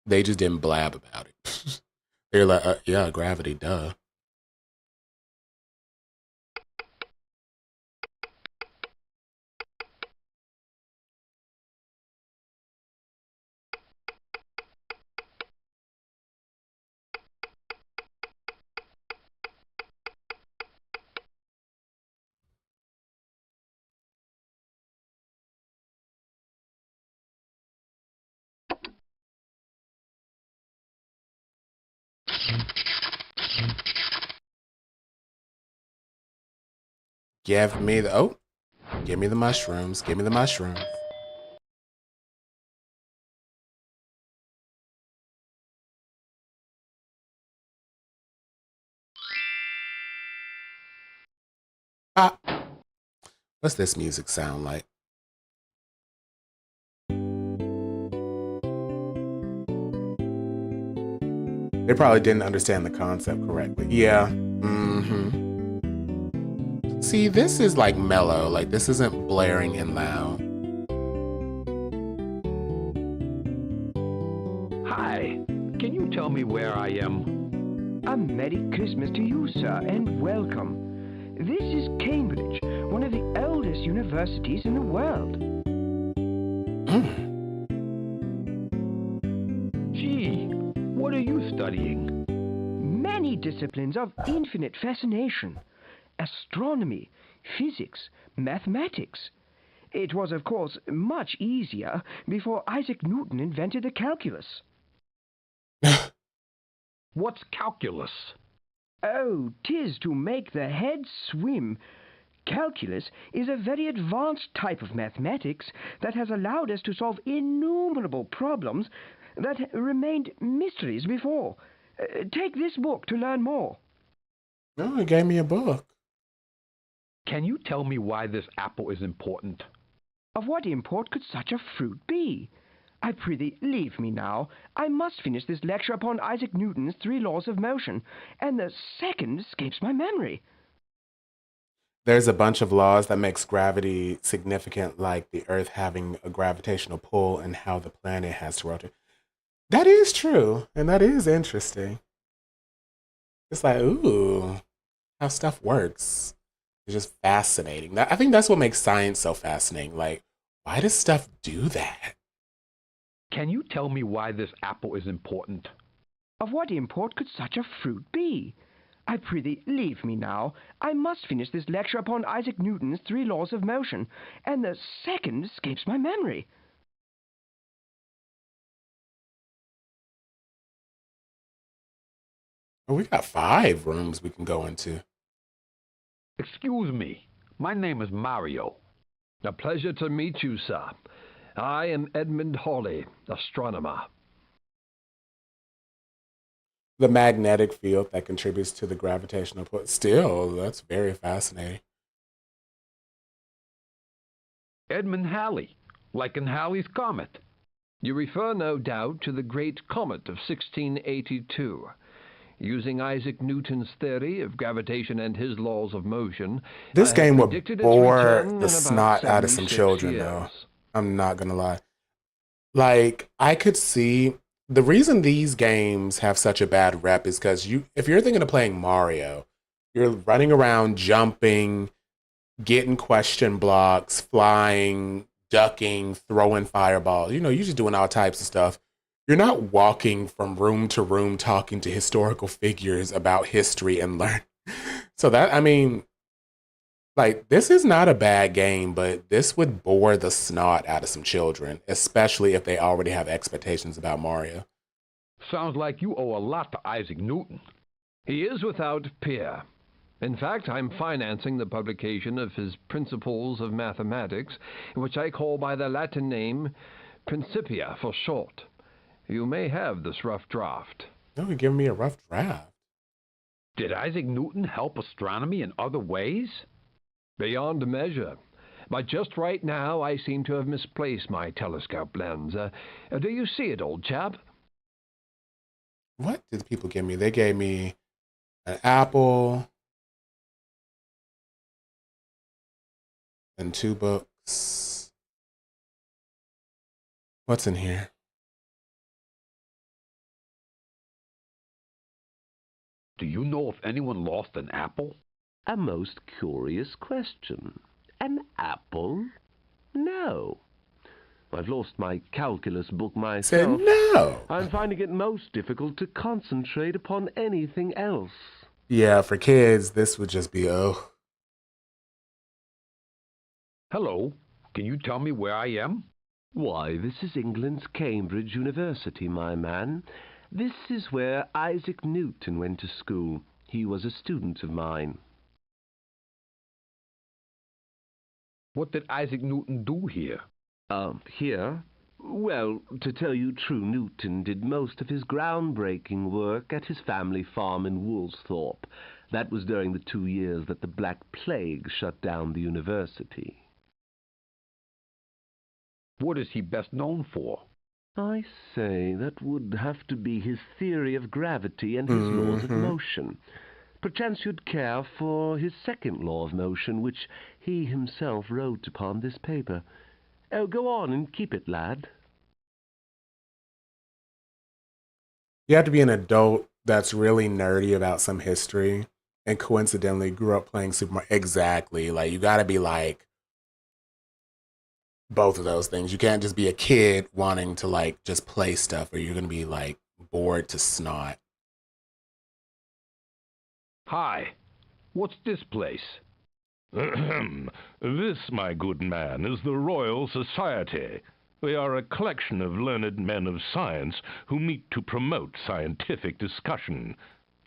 They just didn't blab about it. They're like, yeah, gravity, duh. Give me the mushrooms. Give me the mushrooms. Ah, what's this music sound like? They probably didn't understand the concept correctly. Yeah. See, this is like mellow. Like, this isn't blaring and loud. Hi. Can you tell me where I am? A Merry Christmas to you, sir, and welcome. This is Cambridge, one of the oldest universities in the world. Gee, what are you studying? Many disciplines of infinite fascination. Astronomy, physics, mathematics. It was, of course, much easier before Isaac Newton invented the calculus. What's calculus? Oh, 'tis to make the head swim. Calculus is a very advanced type of mathematics that has allowed us to solve innumerable problems that remained mysteries before. Take this book to learn more. Oh, he gave me a book. Can you tell me why this apple is important? Of what import could such a fruit be? I prithee, leave me now. I must finish this lecture upon Isaac Newton's 3 laws of motion, and the second escapes my memory. There's a bunch of laws that makes gravity significant, like the Earth having a gravitational pull and how the planet has to rotate. That is true, and that is interesting. It's like, ooh, how stuff works. It's just fascinating. I think that's what makes science so fascinating. Like, why does stuff do that? Can you tell me why this apple is important? Of what import could such a fruit be? I prithee, leave me now. I must finish this lecture upon Isaac Newton's 3 laws of motion, and the second escapes my memory. Oh, we got 5 rooms we can go into. Excuse me. My name is Mario. A pleasure to meet you, sir. I am Edmund Hawley, astronomer. The magnetic field that contributes to the gravitational pull. Still, that's very fascinating. Edmund Halley, like in Halley's Comet. You refer, no doubt, to the Great Comet of 1682. Using Isaac Newton's theory of gravitation and his laws of motion, This game would predicted its bore return in the about snot out of some 76 children, years. though. I'm not gonna lie. Like, I could see the reason these games have such a bad rep is because if you're thinking of playing Mario, you're running around, jumping, getting question blocks, flying, ducking, throwing fireballs. You know, you're just doing all types of stuff. You're not walking from room to room talking to historical figures about history and learn. So that, I mean, like, this is not a bad game, but this would bore the snot out of some children, especially if they already have expectations about Mario. Sounds like you owe a lot to Isaac Newton. He is without peer. In fact, I'm financing the publication of his Principles of Mathematics, which I call by the Latin name Principia for short. You may have this rough draft. No, you're giving me a rough draft. Did Isaac Newton help astronomy in other ways? Beyond measure. But just right now, I seem to have misplaced my telescope lens. Do you see it, old chap? What did the people give me? They gave me an apple and 2 books. What's in here? Do you know if anyone lost an apple? A most curious question. An apple? No. I've lost my calculus book myself. Said no. I'm finding it most difficult to concentrate upon anything else. Yeah, for kids, this would just be, oh. Hello. Can you tell me where I am? Why, this is England's Cambridge University, my man. This is where Isaac Newton went to school. He was a student of mine. What did Isaac Newton do here? Here? Well, to tell you true, Newton did most of his groundbreaking work at his family farm in Woolsthorpe. That was during the 2 years that the Black Plague shut down the university. What is he best known for? I say, that would have to be his theory of gravity and his laws of motion. Perchance you'd care for his second law of motion, which he himself wrote upon this paper. Oh, go on and keep it, lad. You have to be an adult that's really nerdy about some history and coincidentally grew up playing Super Mario. Exactly. Like, you got to be like both of those things. You can't just be a kid wanting to like just play stuff, or you're going to be like bored to snot. Hi. What's this place? This, my good man, is the Royal Society. We are a collection of learned men of science who meet to promote scientific discussion.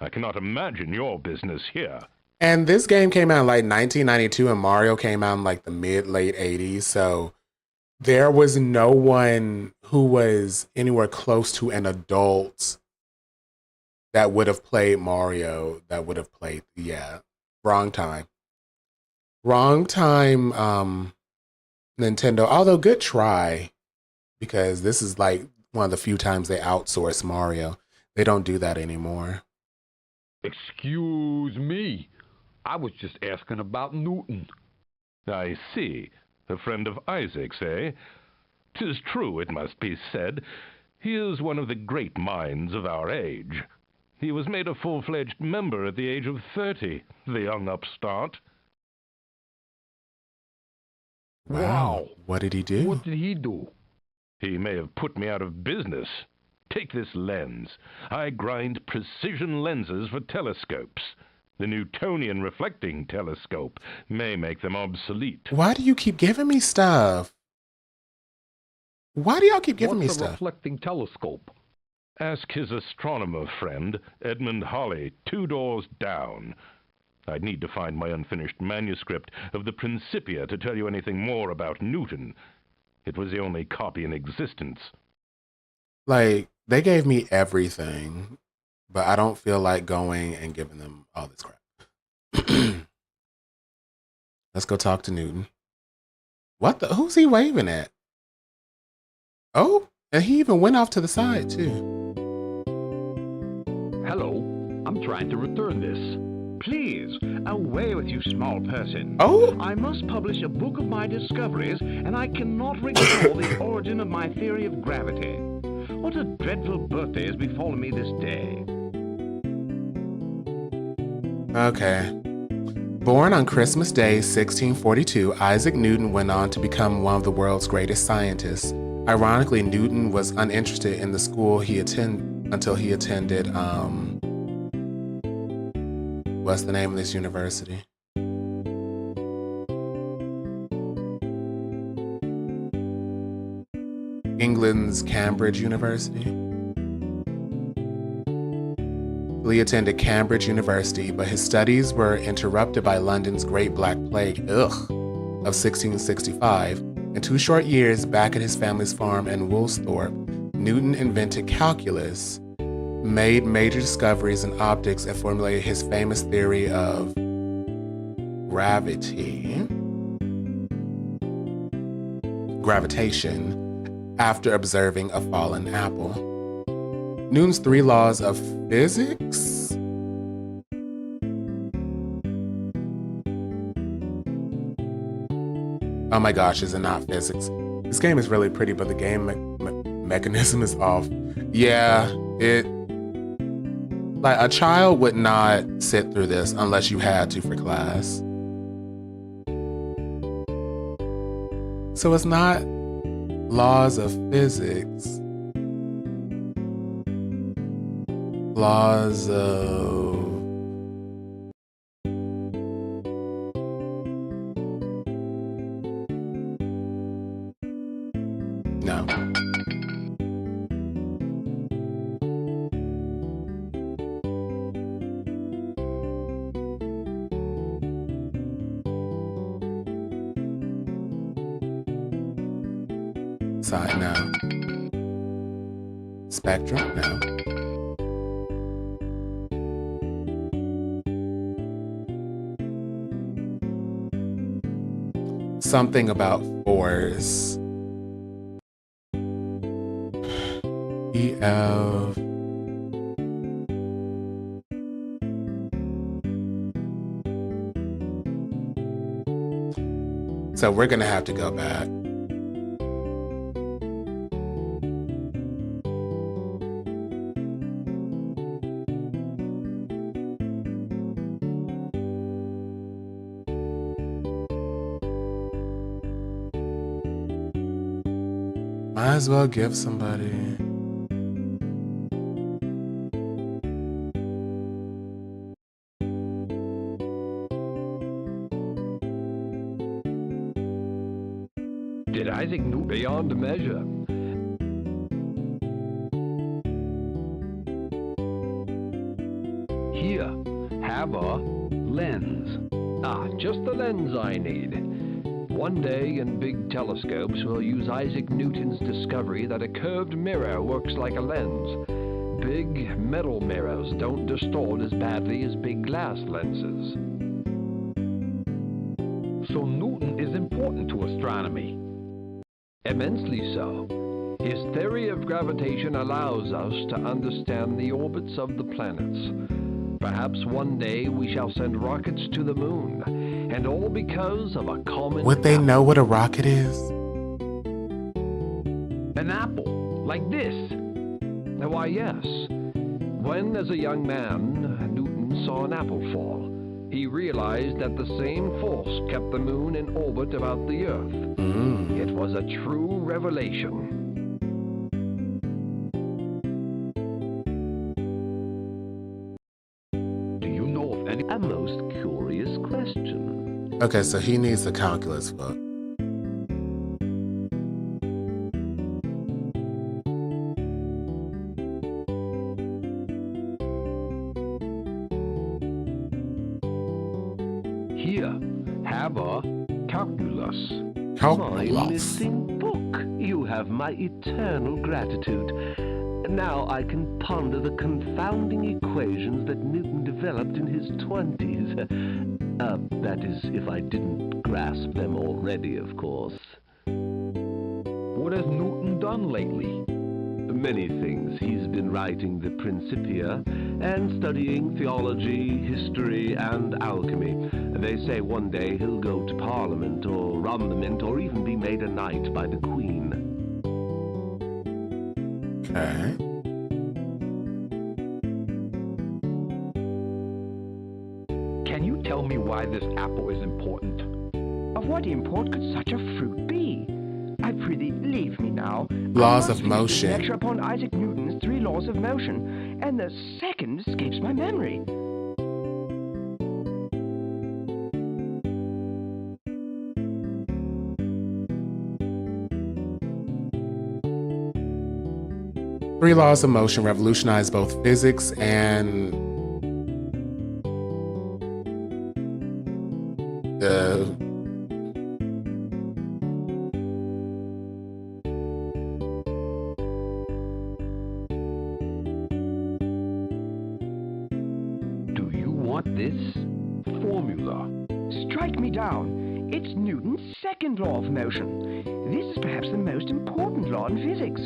I cannot imagine your business here. And this game came out in like 1992 and Mario came out in like the mid-late 80s. So there was no one who was anywhere close to an adult that would have played Mario, that would have played, wrong time. Wrong time, Nintendo, although good try, because this is like one of the few times they outsource Mario. They don't do that anymore. Excuse me. I was just asking about Newton. I see. A friend of Isaac's, eh? 'Tis true, it must be said. He is one of the great minds of our age. He was made a full-fledged member at the age of 30, the young upstart. Wow. What did he do? What did he do? He may have put me out of business. Take this lens. I grind precision lenses for telescopes. The Newtonian reflecting telescope may make them obsolete. Why do you keep giving me stuff? Why do y'all keep giving me What's a stuff? reflecting telescope? Ask his astronomer friend, Edmund Holly, 2 doors down. I'd need to find my unfinished manuscript of the Principia to tell you anything more about Newton. It was the only copy in existence. Like, they gave me everything, but I don't feel like going and giving them all this crap. Let's go talk to Newton. What the? Who's he waving at? Oh, and he even went off to the side, too. Hello. I'm trying to return this. Please, away with you, small person. Oh? I must publish a book of my discoveries, and I cannot recall the origin of my theory of gravity. What a dreadful birthday has befallen me this day. Okay. Born on Christmas Day, 1642, Isaac Newton went on to become one of the world's greatest scientists. Ironically, Newton was uninterested in the school he attended until he attended, what's the name of this university? England's Cambridge University. He attended Cambridge University, but his studies were interrupted by London's Great Black Plague, of 1665. In 2 short years back at his family's farm in Woolsthorpe, Newton invented calculus, made major discoveries in optics, and formulated his famous theory of gravitation, after observing a fallen apple. Newton's 3 laws of physics? Oh my gosh, is it not physics? This game is really pretty, but the game mechanism is off. Yeah, like a child would not sit through this unless you had to for class. So it's not laws of physics. Laws of... No. Side now. Spectrum now. Something about force. EF. So we're gonna have to go back. Might as well give somebody. Did Isaac Newton beyond measure? Here, have a lens. Ah, just the lens I need. One day in big telescopes, we'll use Isaac Newton's discovery that a curved mirror works like a lens. Big metal mirrors don't distort as badly as big glass lenses. So Newton is important to astronomy. Immensely so. His theory of gravitation allows us to understand the orbits of the planets. Perhaps one day we shall send rockets to the moon, and all because of a common... Would they know what a rocket is? An apple, like this. Why, yes. When, as a young man, Newton saw an apple fall, he realized that the same force kept the moon in orbit about the Earth. It was a true revelation. Do you know of any... A most curious question. Okay, so he needs the calculus book. Here, have a calculus. My missing book. You have my eternal gratitude. Now I can ponder the confounding equations that Newton developed in his 20s. That is, if I didn't grasp them already, of course. What has Newton done lately? Many things. He's been writing the Principia and studying theology, history, and alchemy. They say one day he'll go to Parliament or run the mint or even be made a knight by the Queen. Okay. Can you tell me why this apple is important? Of what import could such a fruit be? I prithee, leave me now. Laws I of must read this motion. lecture upon Isaac Newton's 3 laws of motion, and the second escapes my memory. Three laws of motion revolutionized both physics and Do you want this formula? Strike me down. It's Newton's second law of motion. This is perhaps the most important law in physics.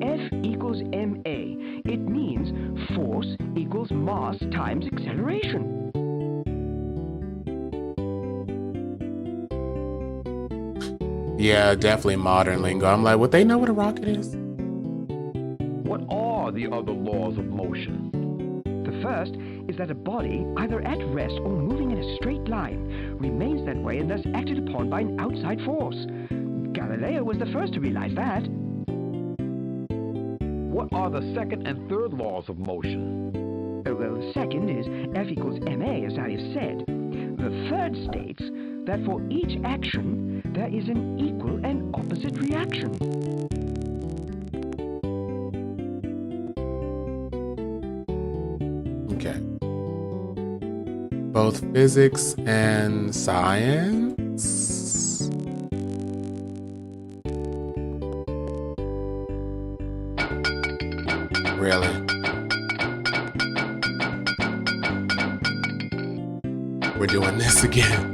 F equals ma. It means force equals mass times acceleration. yeah, definitely modern lingo. I'm like, would they know what a rocket is? What are the other laws of motion? The first is that a body, either at rest or moving in a straight line, remains that way and thus acted upon by an outside force. Galileo was the first to realize that. What are the second and third laws of motion? Well, the second is F equals ma, as I have said. The third states that for each action, there is an equal and opposite reaction. Okay. Both physics and science. Really? We're doing this again.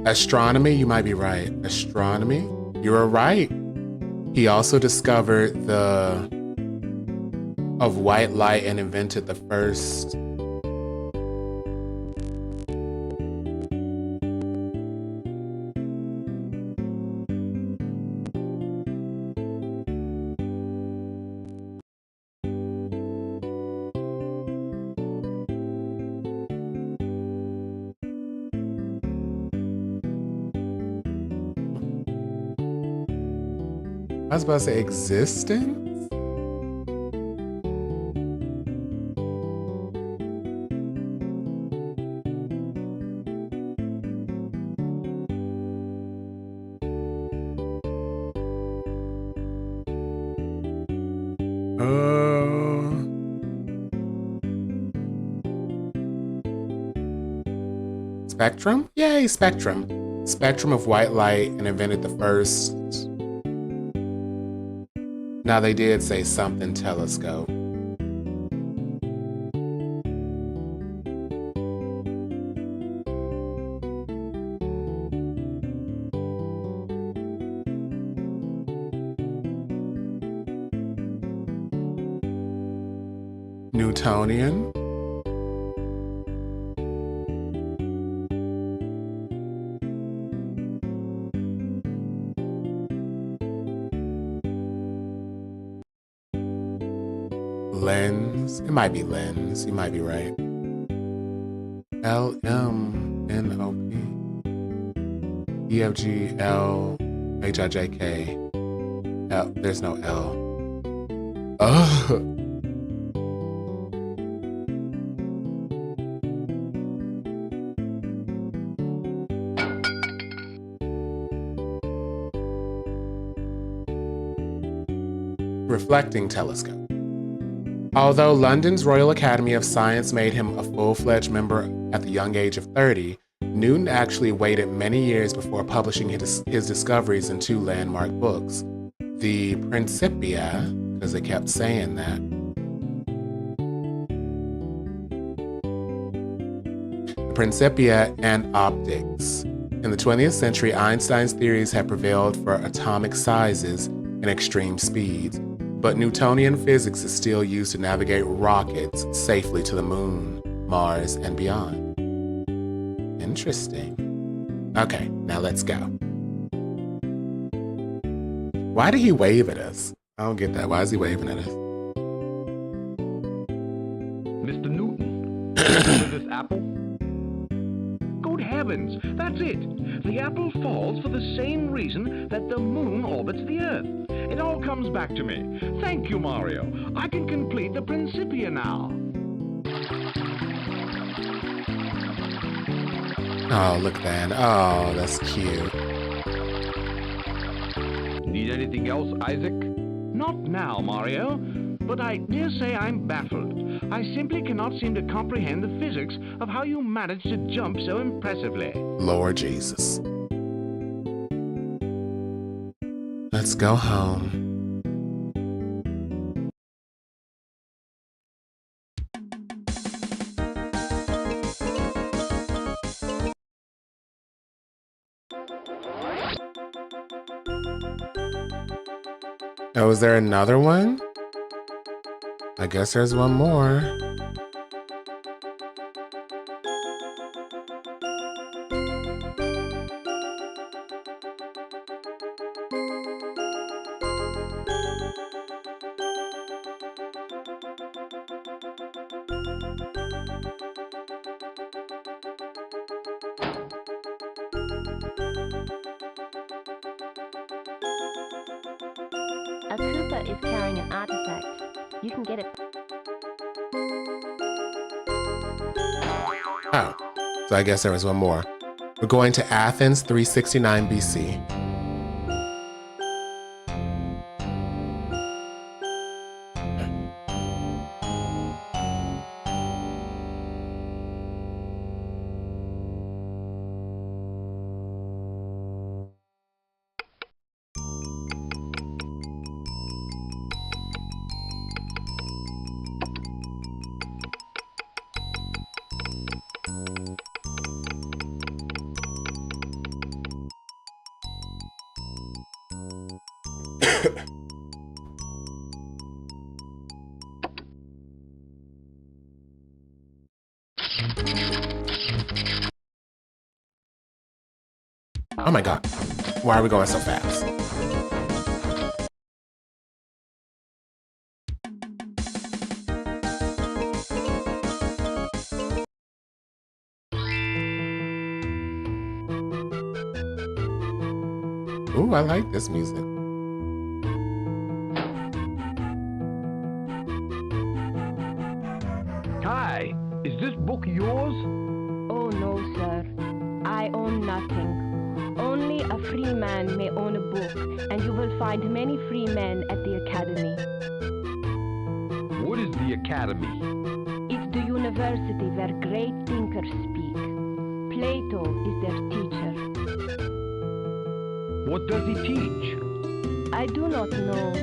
Astronomy, you might be right. Astronomy, you were right. He also discovered of white light and invented the first I was about to say existence? Spectrum? Yay, spectrum. Spectrum of white light and invented the first. Now they did say something telescope. Newtonian. Lens. It might be lens. You might be right. LMNOP. EFGLHIJK. L. There's no L. Oh. Reflecting telescope. Although London's Royal Academy of Science made him a full-fledged member at the young age of 30, Newton actually waited many years before publishing his discoveries in two landmark books, the Principia, because they kept saying that, the Principia and Optics. In the 20th century, Einstein's theories had prevailed for atomic sizes and extreme speeds, but Newtonian physics is still used to navigate rockets safely to the moon, Mars, and beyond. Interesting. Okay, now let's go. Why did he wave at us? I don't get that. Why is he waving at us? Mr. Newton, is this apple? Good heavens, that's it. The apple falls for the same reason that the moon orbits the Earth. It all comes back to me. Thank you, Mario. I can complete the Principia now. Oh, look then. Oh, that's cute. Need anything else, Isaac? Not now, Mario. But I dare say I'm baffled. I simply cannot seem to comprehend the physics of how you managed to jump so impressively. Lord Jesus. Let's go home. Oh, is there another one? I guess there's one more. A Koopa is carrying an artifact. You can get it. Oh, so I guess there was one more. We're going to Athens 369 BC. Oh my god. Why are we going so fast? Ooh, I like this music. Hi, is this book yours? Oh no, sir. I own nothing. Only a free man may own a book, and you will find many free men at the academy. What is the academy? It's the university where great thinkers speak. Plato is their teacher. What does he teach? I do not know,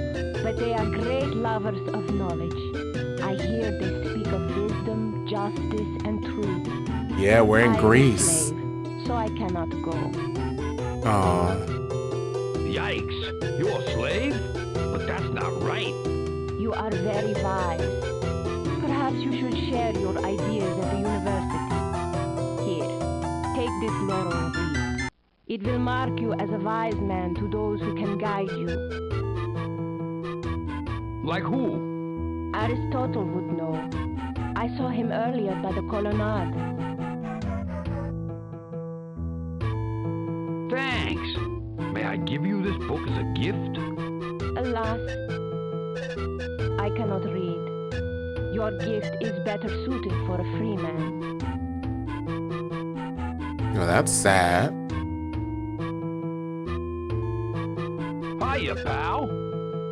but they are great lovers of knowledge. I hear they speak of wisdom, justice, and truth. Yeah, we're in I am a Greece. slave, so I cannot go. Aw. Yikes! You're a slave? But that's not right. You are very wise. Perhaps you should share your ideas at the university. Here, take this laurel wreath. It will mark you as a wise man to those who can guide you. Like who? Aristotle would know. I saw him earlier by the colonnade. Thanks. May I give you this book as a gift? Alas, I cannot read. Your gift is better suited for a free man. Well, that's sad. Hiya, pal.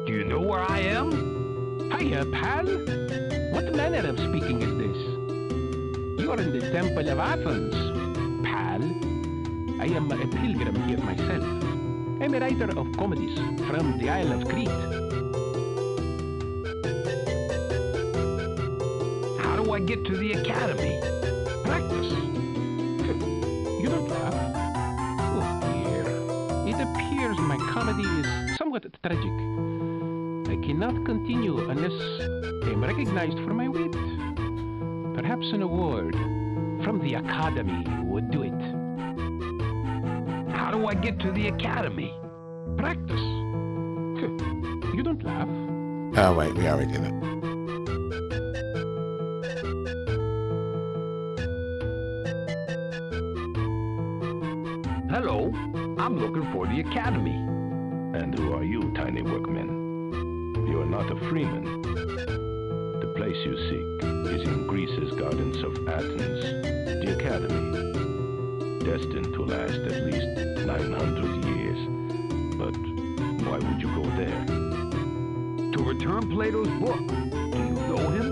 Do you know where I am? Hiya, pal. What manner of speaking is this? You are in the Temple of Athens, pal. I am a pilgrim here myself. I'm a writer of comedies from the Isle of Crete. How do I get to the academy? Practice. You don't laugh. Oh dear. It appears my comedy is somewhat tragic. I cannot continue unless I am recognized for my wit. Perhaps an award from the academy would do it. How do I get to the academy? Practice. You don't laugh. Oh, wait, we already did it. Hello, I'm looking for the academy. And who are you, tiny workman? You are not a freeman. The place you seek is in Greece's gardens of Athens, the academy, destined to last at least 900 years. But why would you go there? To return Plato's book. Do you know him?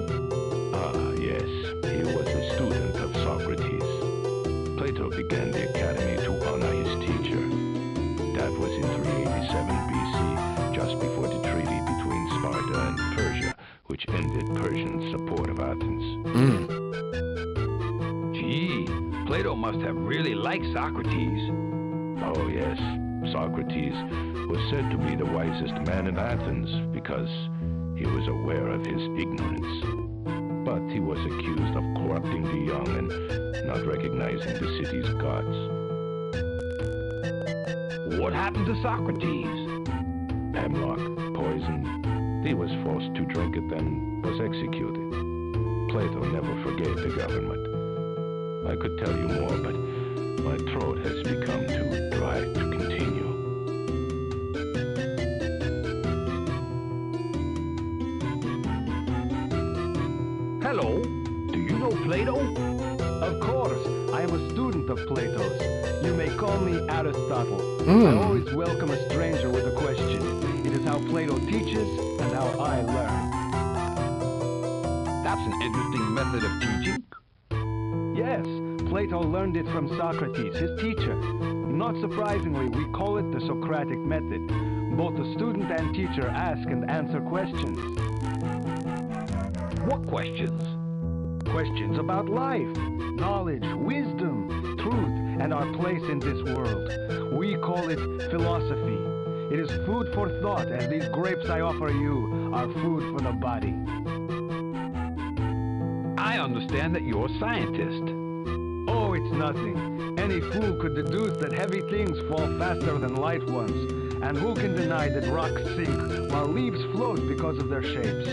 Ah, yes. He was a student of Socrates. Plato began the academy to honor his teacher. That was in 387 BC, just before the treaty between Sparta and Persia, which ended Persian support of Athens. Gee, Plato must have really liked Socrates. Oh, yes. Socrates was said to be the wisest man in Athens because he was aware of his ignorance. But he was accused of corrupting the young and not recognizing the city's gods. What happened to Socrates? Hemlock, poison. He was forced to drink it and was executed. Plato never forgave the government. I could tell you more, but my throat has become too dry to continue. Hello, do you know Plato? Of course, I am a student of Plato's. You may call me Aristotle. Mm. I always welcome a stranger with a question. It is how Plato teaches and how I learn. That's an interesting method of teaching. Yes, Plato learned it from Socrates, his teacher. Not surprisingly, we call it the Socratic method. Both the student and teacher ask and answer questions. What questions? Questions about life, knowledge, wisdom, truth, and our place in this world. We call it philosophy. It is food for thought, as these grapes I offer you are food for the body. I understand that you're a scientist. Oh, it's nothing. Any fool could deduce that heavy things fall faster than light ones. And who can deny that rocks sink while leaves float because of their shapes?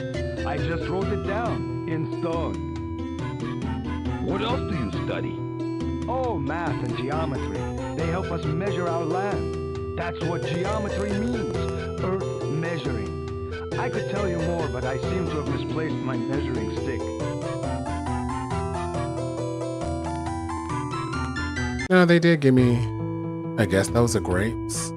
I just wrote it down, in stone. What else do you study? Oh, math and geometry. They help us measure our land. That's what geometry means. Earth measuring. I could tell you more, but I seem to have misplaced my measuring stick. No, they did give me, I guess those are grapes.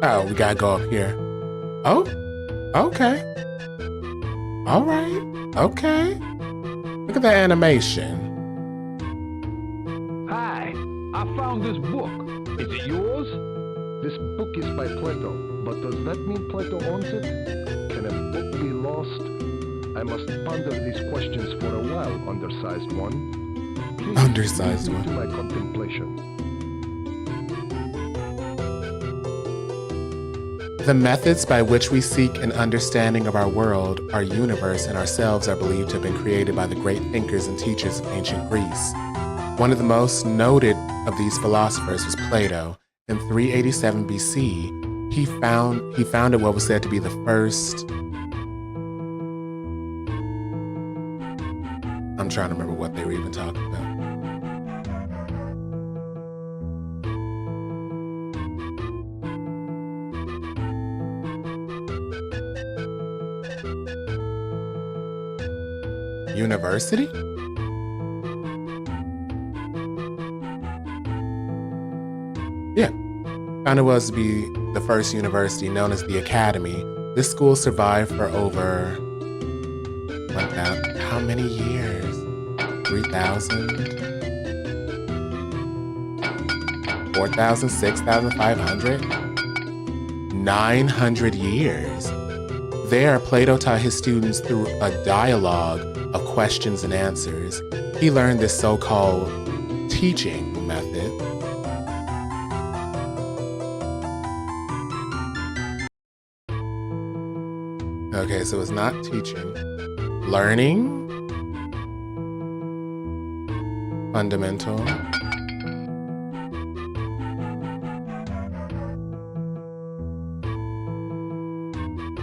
Oh, we gotta go up here. Oh, okay. All right, okay. Look at the animation. Hi, I found this book. Is it yours? This book is by Plato, but does that mean Plato owns it? Can a book be lost? I must ponder these questions for a while, undersized one. Please Undersized leave me one. to my contemplation. The methods by which we seek an understanding of our world, our universe, and ourselves are believed to have been created by the great thinkers and teachers of ancient Greece. One of the most noted of these philosophers was Plato. In 387 BC, he founded what was said to be the first. I'm trying to remember what they were even talking about. University? Yeah. Founded was to be the first university known as the Academy. This school survived for over 1,000. How many years? 3,000? 4,000? 6,500? 900 years. There, Plato taught his students through a dialogue of questions and answers. He learned this so-called teaching method. Okay, so it's not teaching. Learning. Fundamental.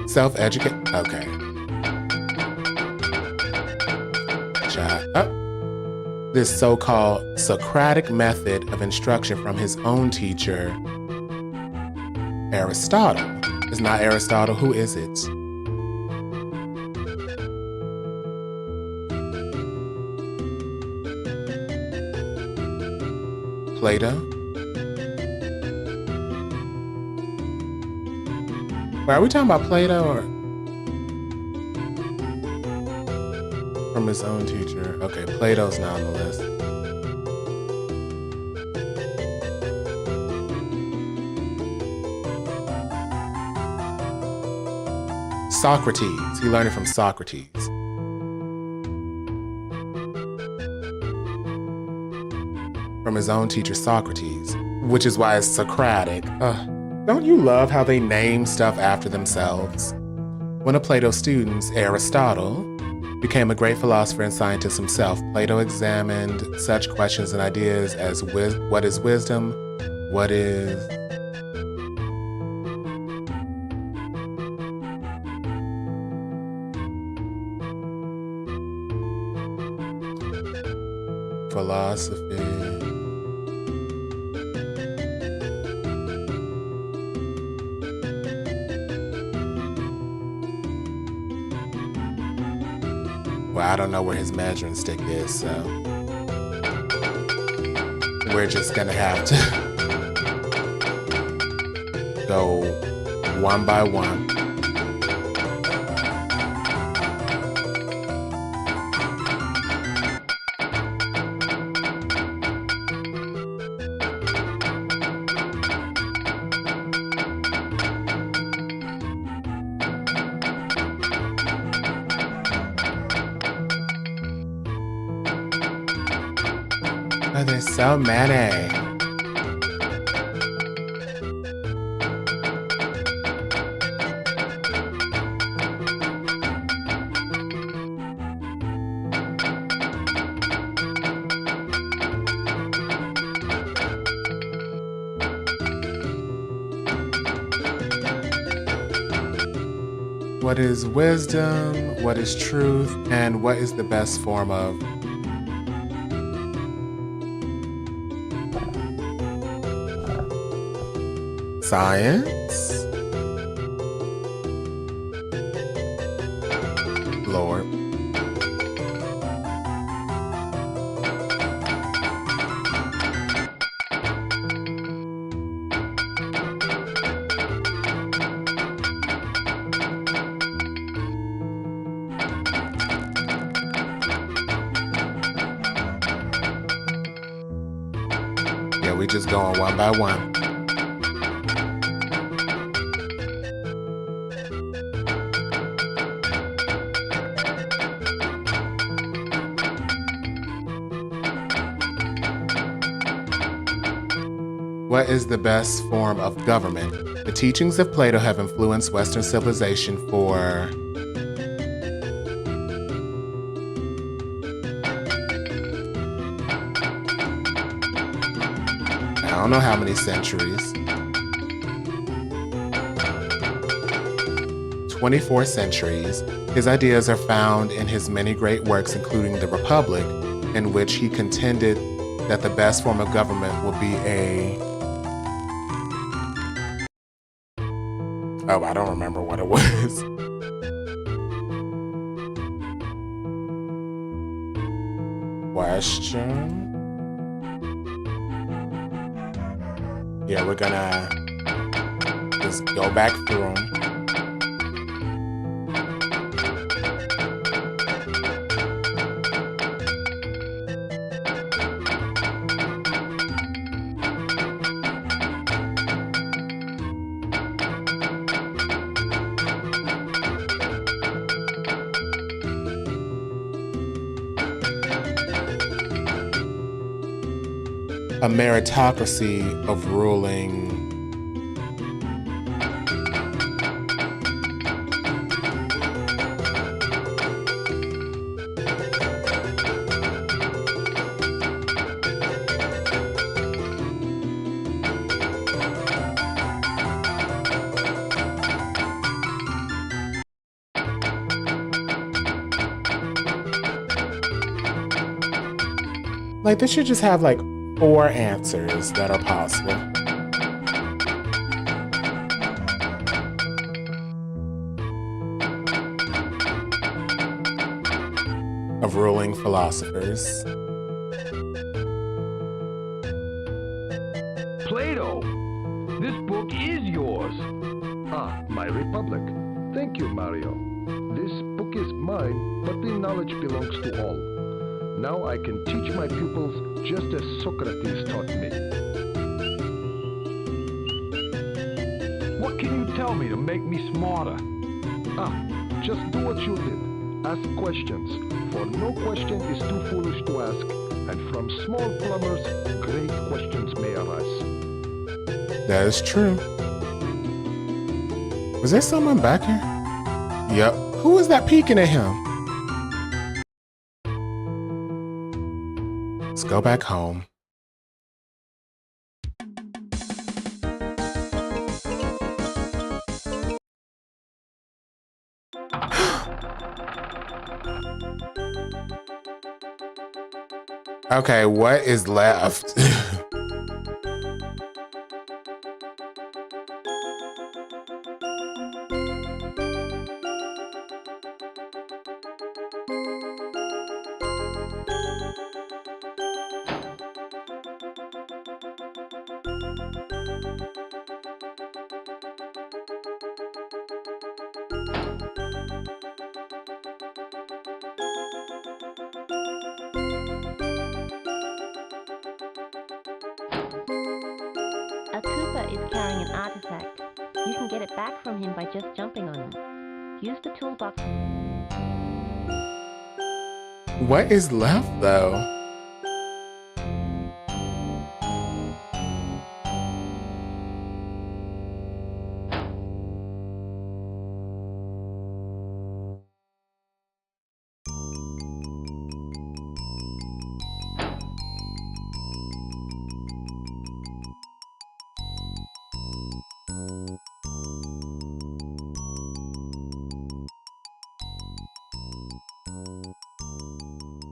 Self-educate. Okay. This so-called Socratic method of instruction from his own teacher, Aristotle. It's not Aristotle. Who is it? Plato. Wait, are we talking about Plato or from his own teacher? Okay, Plato's not on the list. Socrates. He learned it from Socrates. From his own teacher, Socrates, which is why it's Socratic. Don't you love how they name stuff after themselves? One of Plato's students, Aristotle, became a great philosopher and scientist himself. Plato examined such questions and ideas as what is wisdom, what is philosophy. Well, I don't know where his measuring stick is, so we're just gonna have to go one by one. Oh, there's so many. What is wisdom? What is truth? And what is the best form of science? Lord. Yeah, we just going one by one. What is the best form of government? The teachings of Plato have influenced Western civilization for I don't know how many centuries. 24 centuries. His ideas are found in his many great works, including The Republic, in which he contended that the best form of government would be Oh, I don't remember what it was. Question? Yeah, we're gonna just go back through them. A meritocracy of ruling. Like, this should just have like 4 answers that are possible. Of ruling philosophers. Plato, this book is yours. Ah, my Republic. Thank you, Mario. This book is mine, but the knowledge belongs to all. Now I can teach my pupils just as Socrates taught me. What can you tell me to make me smarter? Ah, just do what you did. Ask questions, for no question is too foolish to ask, and from small plumbers, great questions may arise. That is true. Was there someone back here? Yep. Who was that peeking at him? Let's go back home. Okay, what is left? A Koopa is carrying an artifact. You can get it back from him by just jumping on him. Use the toolbox. What is left, though?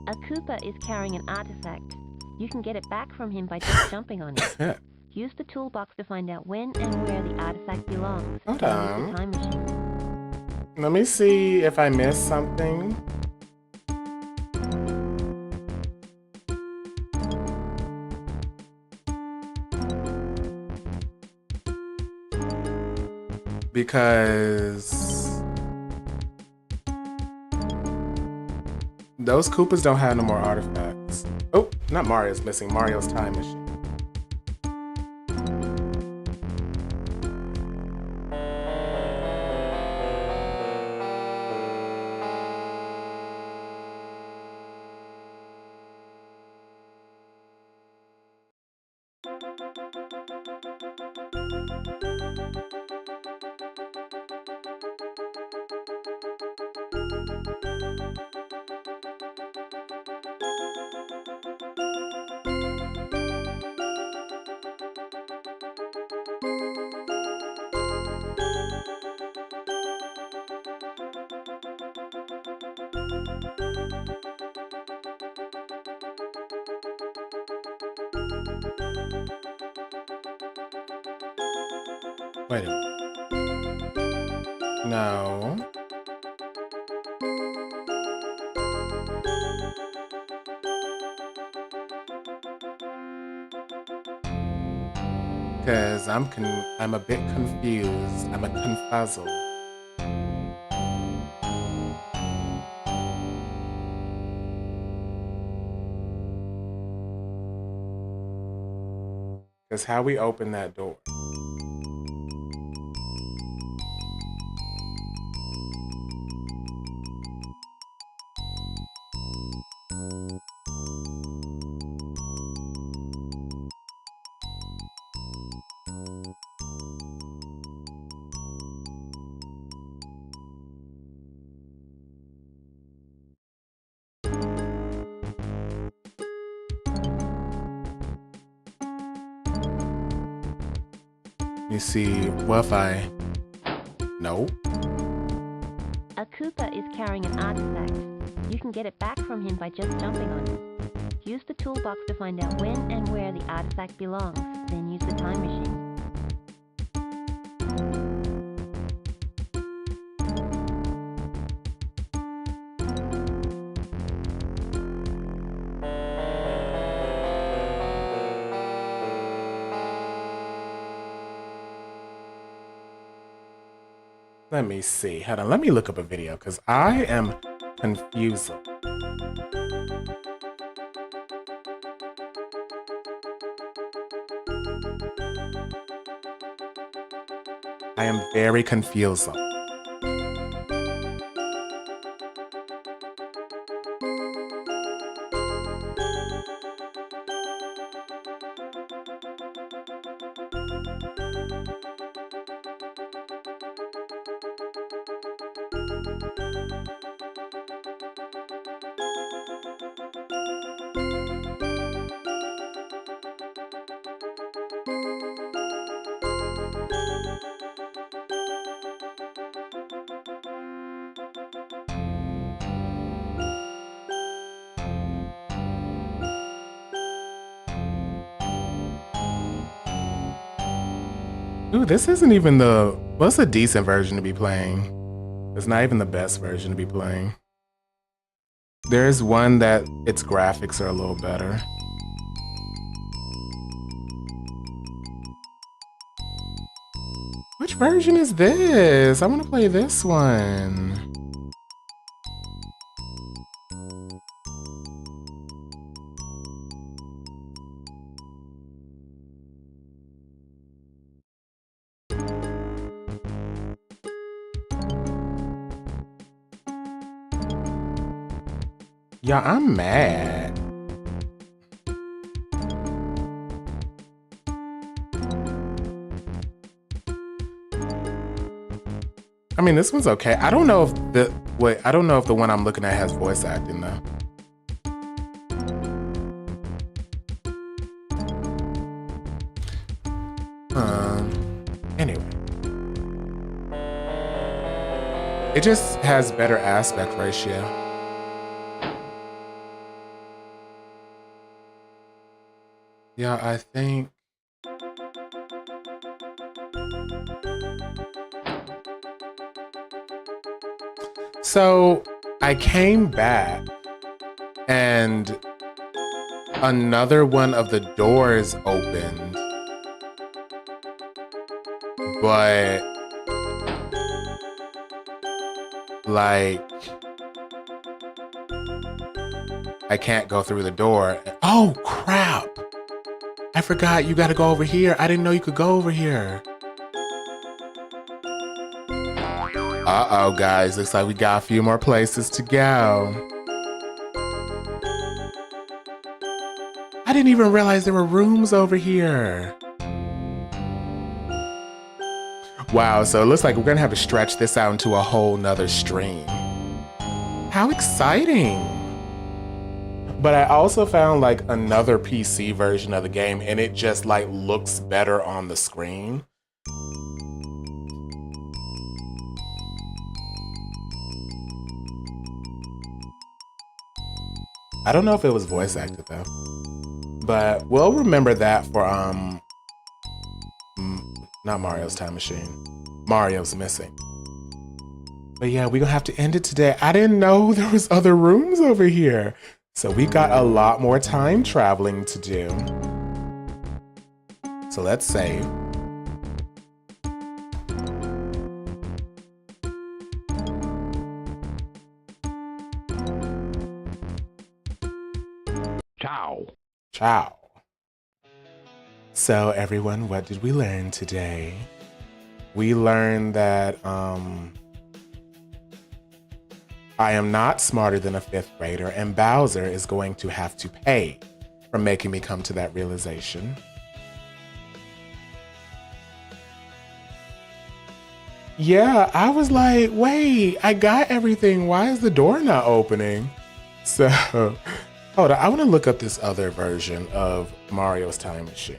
A Koopa is carrying an artifact. You can get it back from him by just jumping on it. Use the toolbox to find out when and where the artifact belongs. Hold Then on. use the time machine. Let me see if I missed something. Because those Koopas don't have no more artifacts. Oh, not Mario's missing. Mario's time machine. Wait a minute. No. Because I'm a bit confused. I'm a confuzzle. Because how we open that door. You see, what if I... No. A Koopa is carrying an artifact. You can get it back from him by just jumping on it. Use the toolbox to find out when and where the artifact belongs. Then use the time machine. Let me see. Hold on. Let me look up a video because I am confused. I am very confused. Ooh, this isn't even the... Well, it's a decent version to be playing. It's not even the best version to be playing. There's one that its graphics are a little better. Which version is this? I want to play this one. Yeah, I'm mad. I mean, this one's okay. I don't know if the I don't know if the one I'm looking at has voice acting though. Anyway. It just has better aspect ratio. Yeah, I think. So I came back and another one of the doors opened, but like I can't go through the door. Oh crap! I forgot you gotta go over here. I didn't know you could go over here. Uh-oh, guys. Looks like we got a few more places to go. I didn't even realize there were rooms over here. Wow, so it looks like we're gonna have to stretch this out into a whole nother stream. How exciting! But I also found like another PC version of the game and it just like looks better on the screen. I don't know if it was voice acted though, but we'll remember that for not Mario's Time Machine. Mario's Missing. But yeah, we're gonna have to end it today. I didn't know there was other rooms over here. So we got a lot more time traveling to do. So let's save. Ciao. Ciao. So everyone, what did we learn today? We learned that I am not smarter than a 5th grader, and Bowser is going to have to pay for making me come to that realization. Yeah, I was like, wait, I got everything. Why is the door not opening? So, hold on, I want to look up this other version of Mario's Time Machine.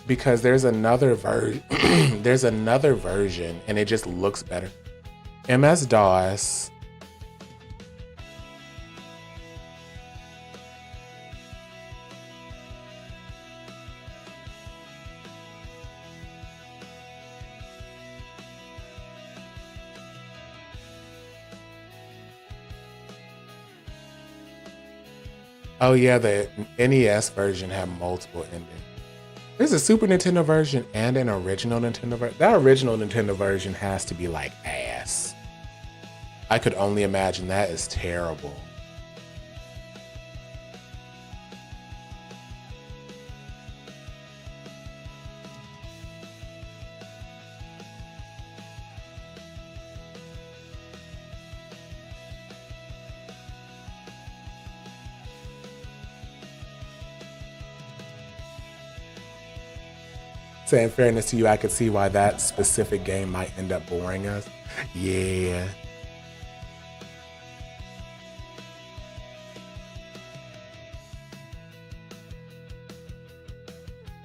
Because there's another there's another version and it just looks better. MS-DOS. Oh yeah, the NES version had multiple endings. There's a Super Nintendo version and an original Nintendo version. That original Nintendo version has to be like ass. I could only imagine that is terrible. So in fairness to you, I could see why that specific game might end up boring us. Yeah.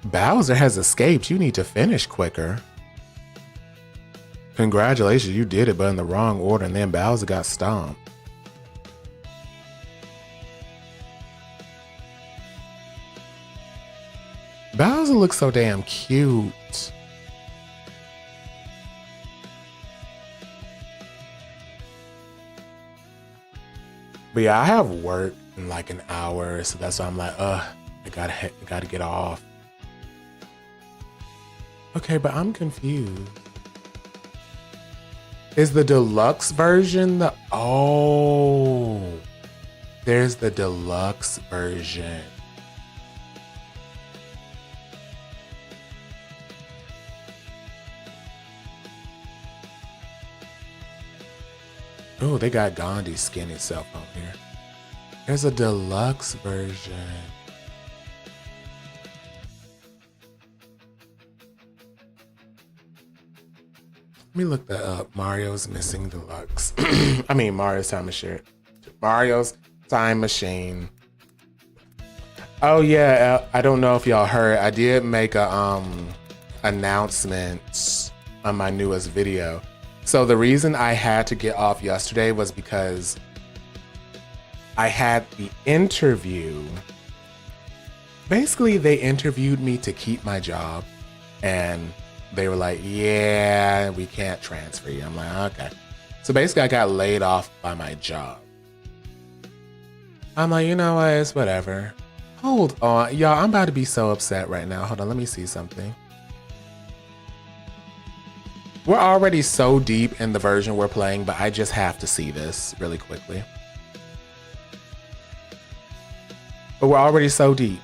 Bowser has escaped. You need to finish quicker. Congratulations, you did it, but in the wrong order, and then Bowser got stomped. Bowser looks so damn cute. But yeah, I have work in like an hour, so that's why I'm like, I gotta get off. Okay, but I'm confused. Is the deluxe version the... Oh, there's the deluxe version. Oh, they got Gandhi's skinny self on here. There's a deluxe version. Let me look that up. Mario's Missing Deluxe. I mean, Mario's Time Machine. Mario's Time Machine. Oh yeah, I don't know if y'all heard. I did make a announcement on my newest video. So the reason I had to get off yesterday was because I had the interview basically they interviewed me to keep my job, and they were like, yeah, we can't transfer you. I'm like, okay. So basically I got laid off by my job. I'm like, you know what, it's whatever. Hold on, y'all, I'm about to be so upset right now. Hold on, let me see something. We're already so deep in the version we're playing, but I just have to see this really quickly. But we're already so deep.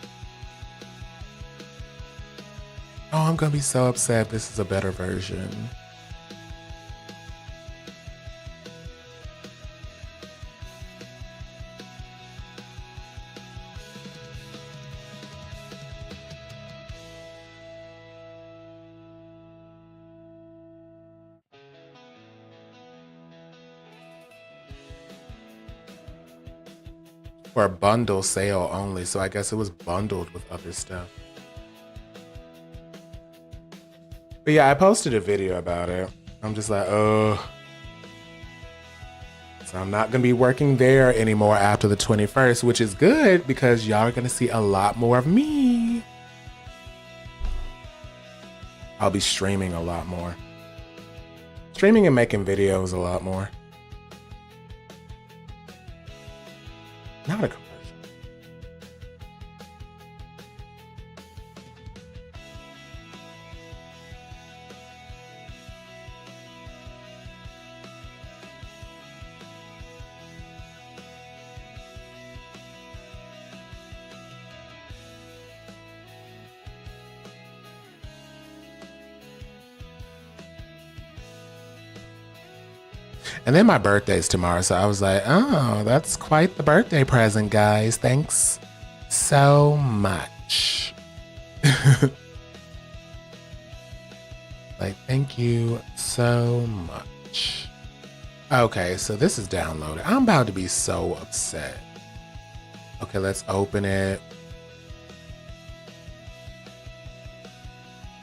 Oh, I'm gonna be so upset. This is a better version. For a bundle sale only, so I guess it was bundled with other stuff. But yeah, I posted a video about it. I'm just like, oh. So I'm not gonna be working there anymore after the 21st, which is good because y'all are gonna see a lot more of me. I'll be streaming a lot more. Streaming and making videos a lot more. Not a commercial. And then my birthday's tomorrow, so I was like, oh, that's quite the birthday present, guys. Thanks so much. Like, thank you so much. Okay, so this is downloaded. I'm about to be so upset. Okay, let's open it.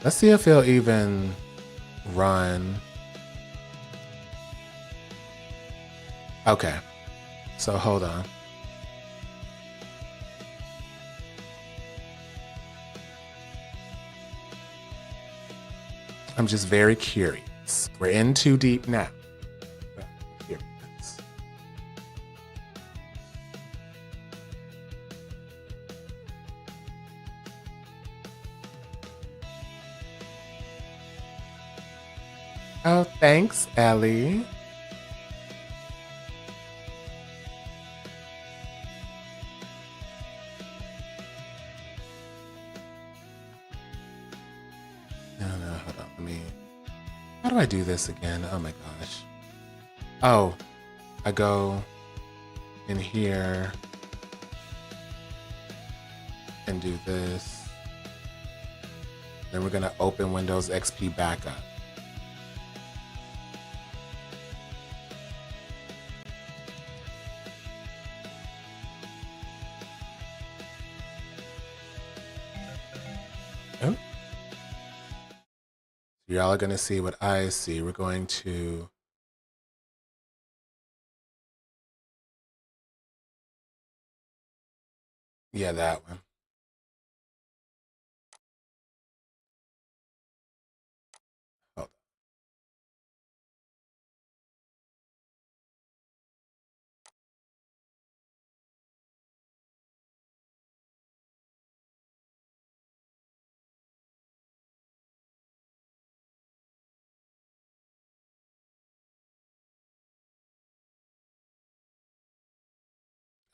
Let's see if it'll even run. Okay, so hold on. I'm just very curious. We're in too deep now. But I'm curious. Oh, thanks, Ellie. How do I do this again? Oh my gosh. Oh, I go in here and do this. Then we're gonna open Windows XP Backup. Oh. Y'all are going to see what I see. We're going to that one. Hold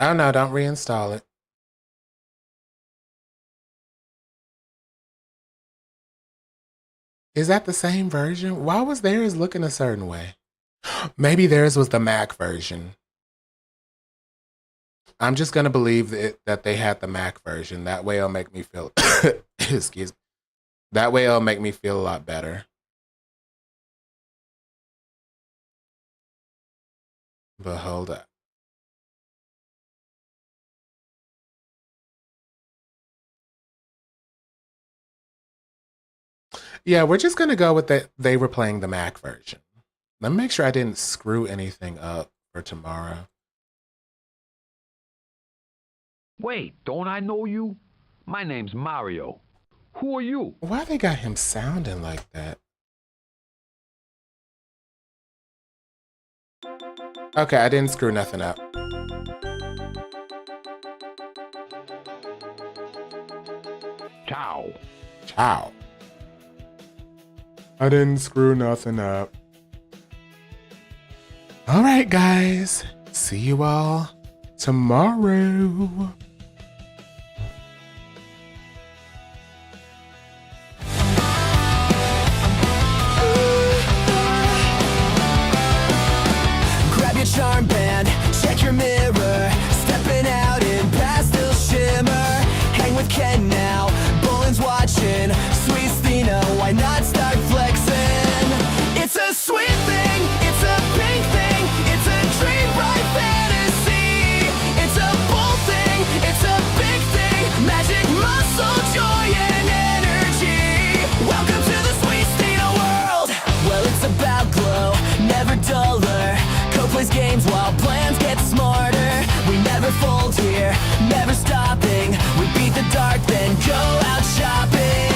on. Oh no, don't reinstall it. Is that the same version? Why was theirs looking a certain way? Maybe theirs was the Mac version. I'm just gonna believe that they had the Mac version. That way it'll make me feel excuse me. That way it'll make me feel a lot better. But hold up. Yeah, we're just gonna go with that. They were playing the Mac version. Let me make sure I didn't screw anything up for tomorrow. Wait, don't I know you? My name's Mario. Who are you? Why they got him sounding like that? Okay, I didn't screw nothing up. Ciao. Ciao. I didn't screw nothing up. Alright, guys. See you all tomorrow. Grab your charm band, check your mirror. Stepping out in pastel shimmer. Hang with Ken now, Bolin's watching. Sweet Stina, why not start flexing? It's a sweet thing, it's a pink thing, it's a dream bright fantasy. It's a bold thing, it's a big thing. Magic muscle, joy and energy. Welcome to the Sweet Stina world. Well, it's about glow, never duller. Plays games while plans get smarter. We never fold here, never stopping. We beat the dark, then go out shopping.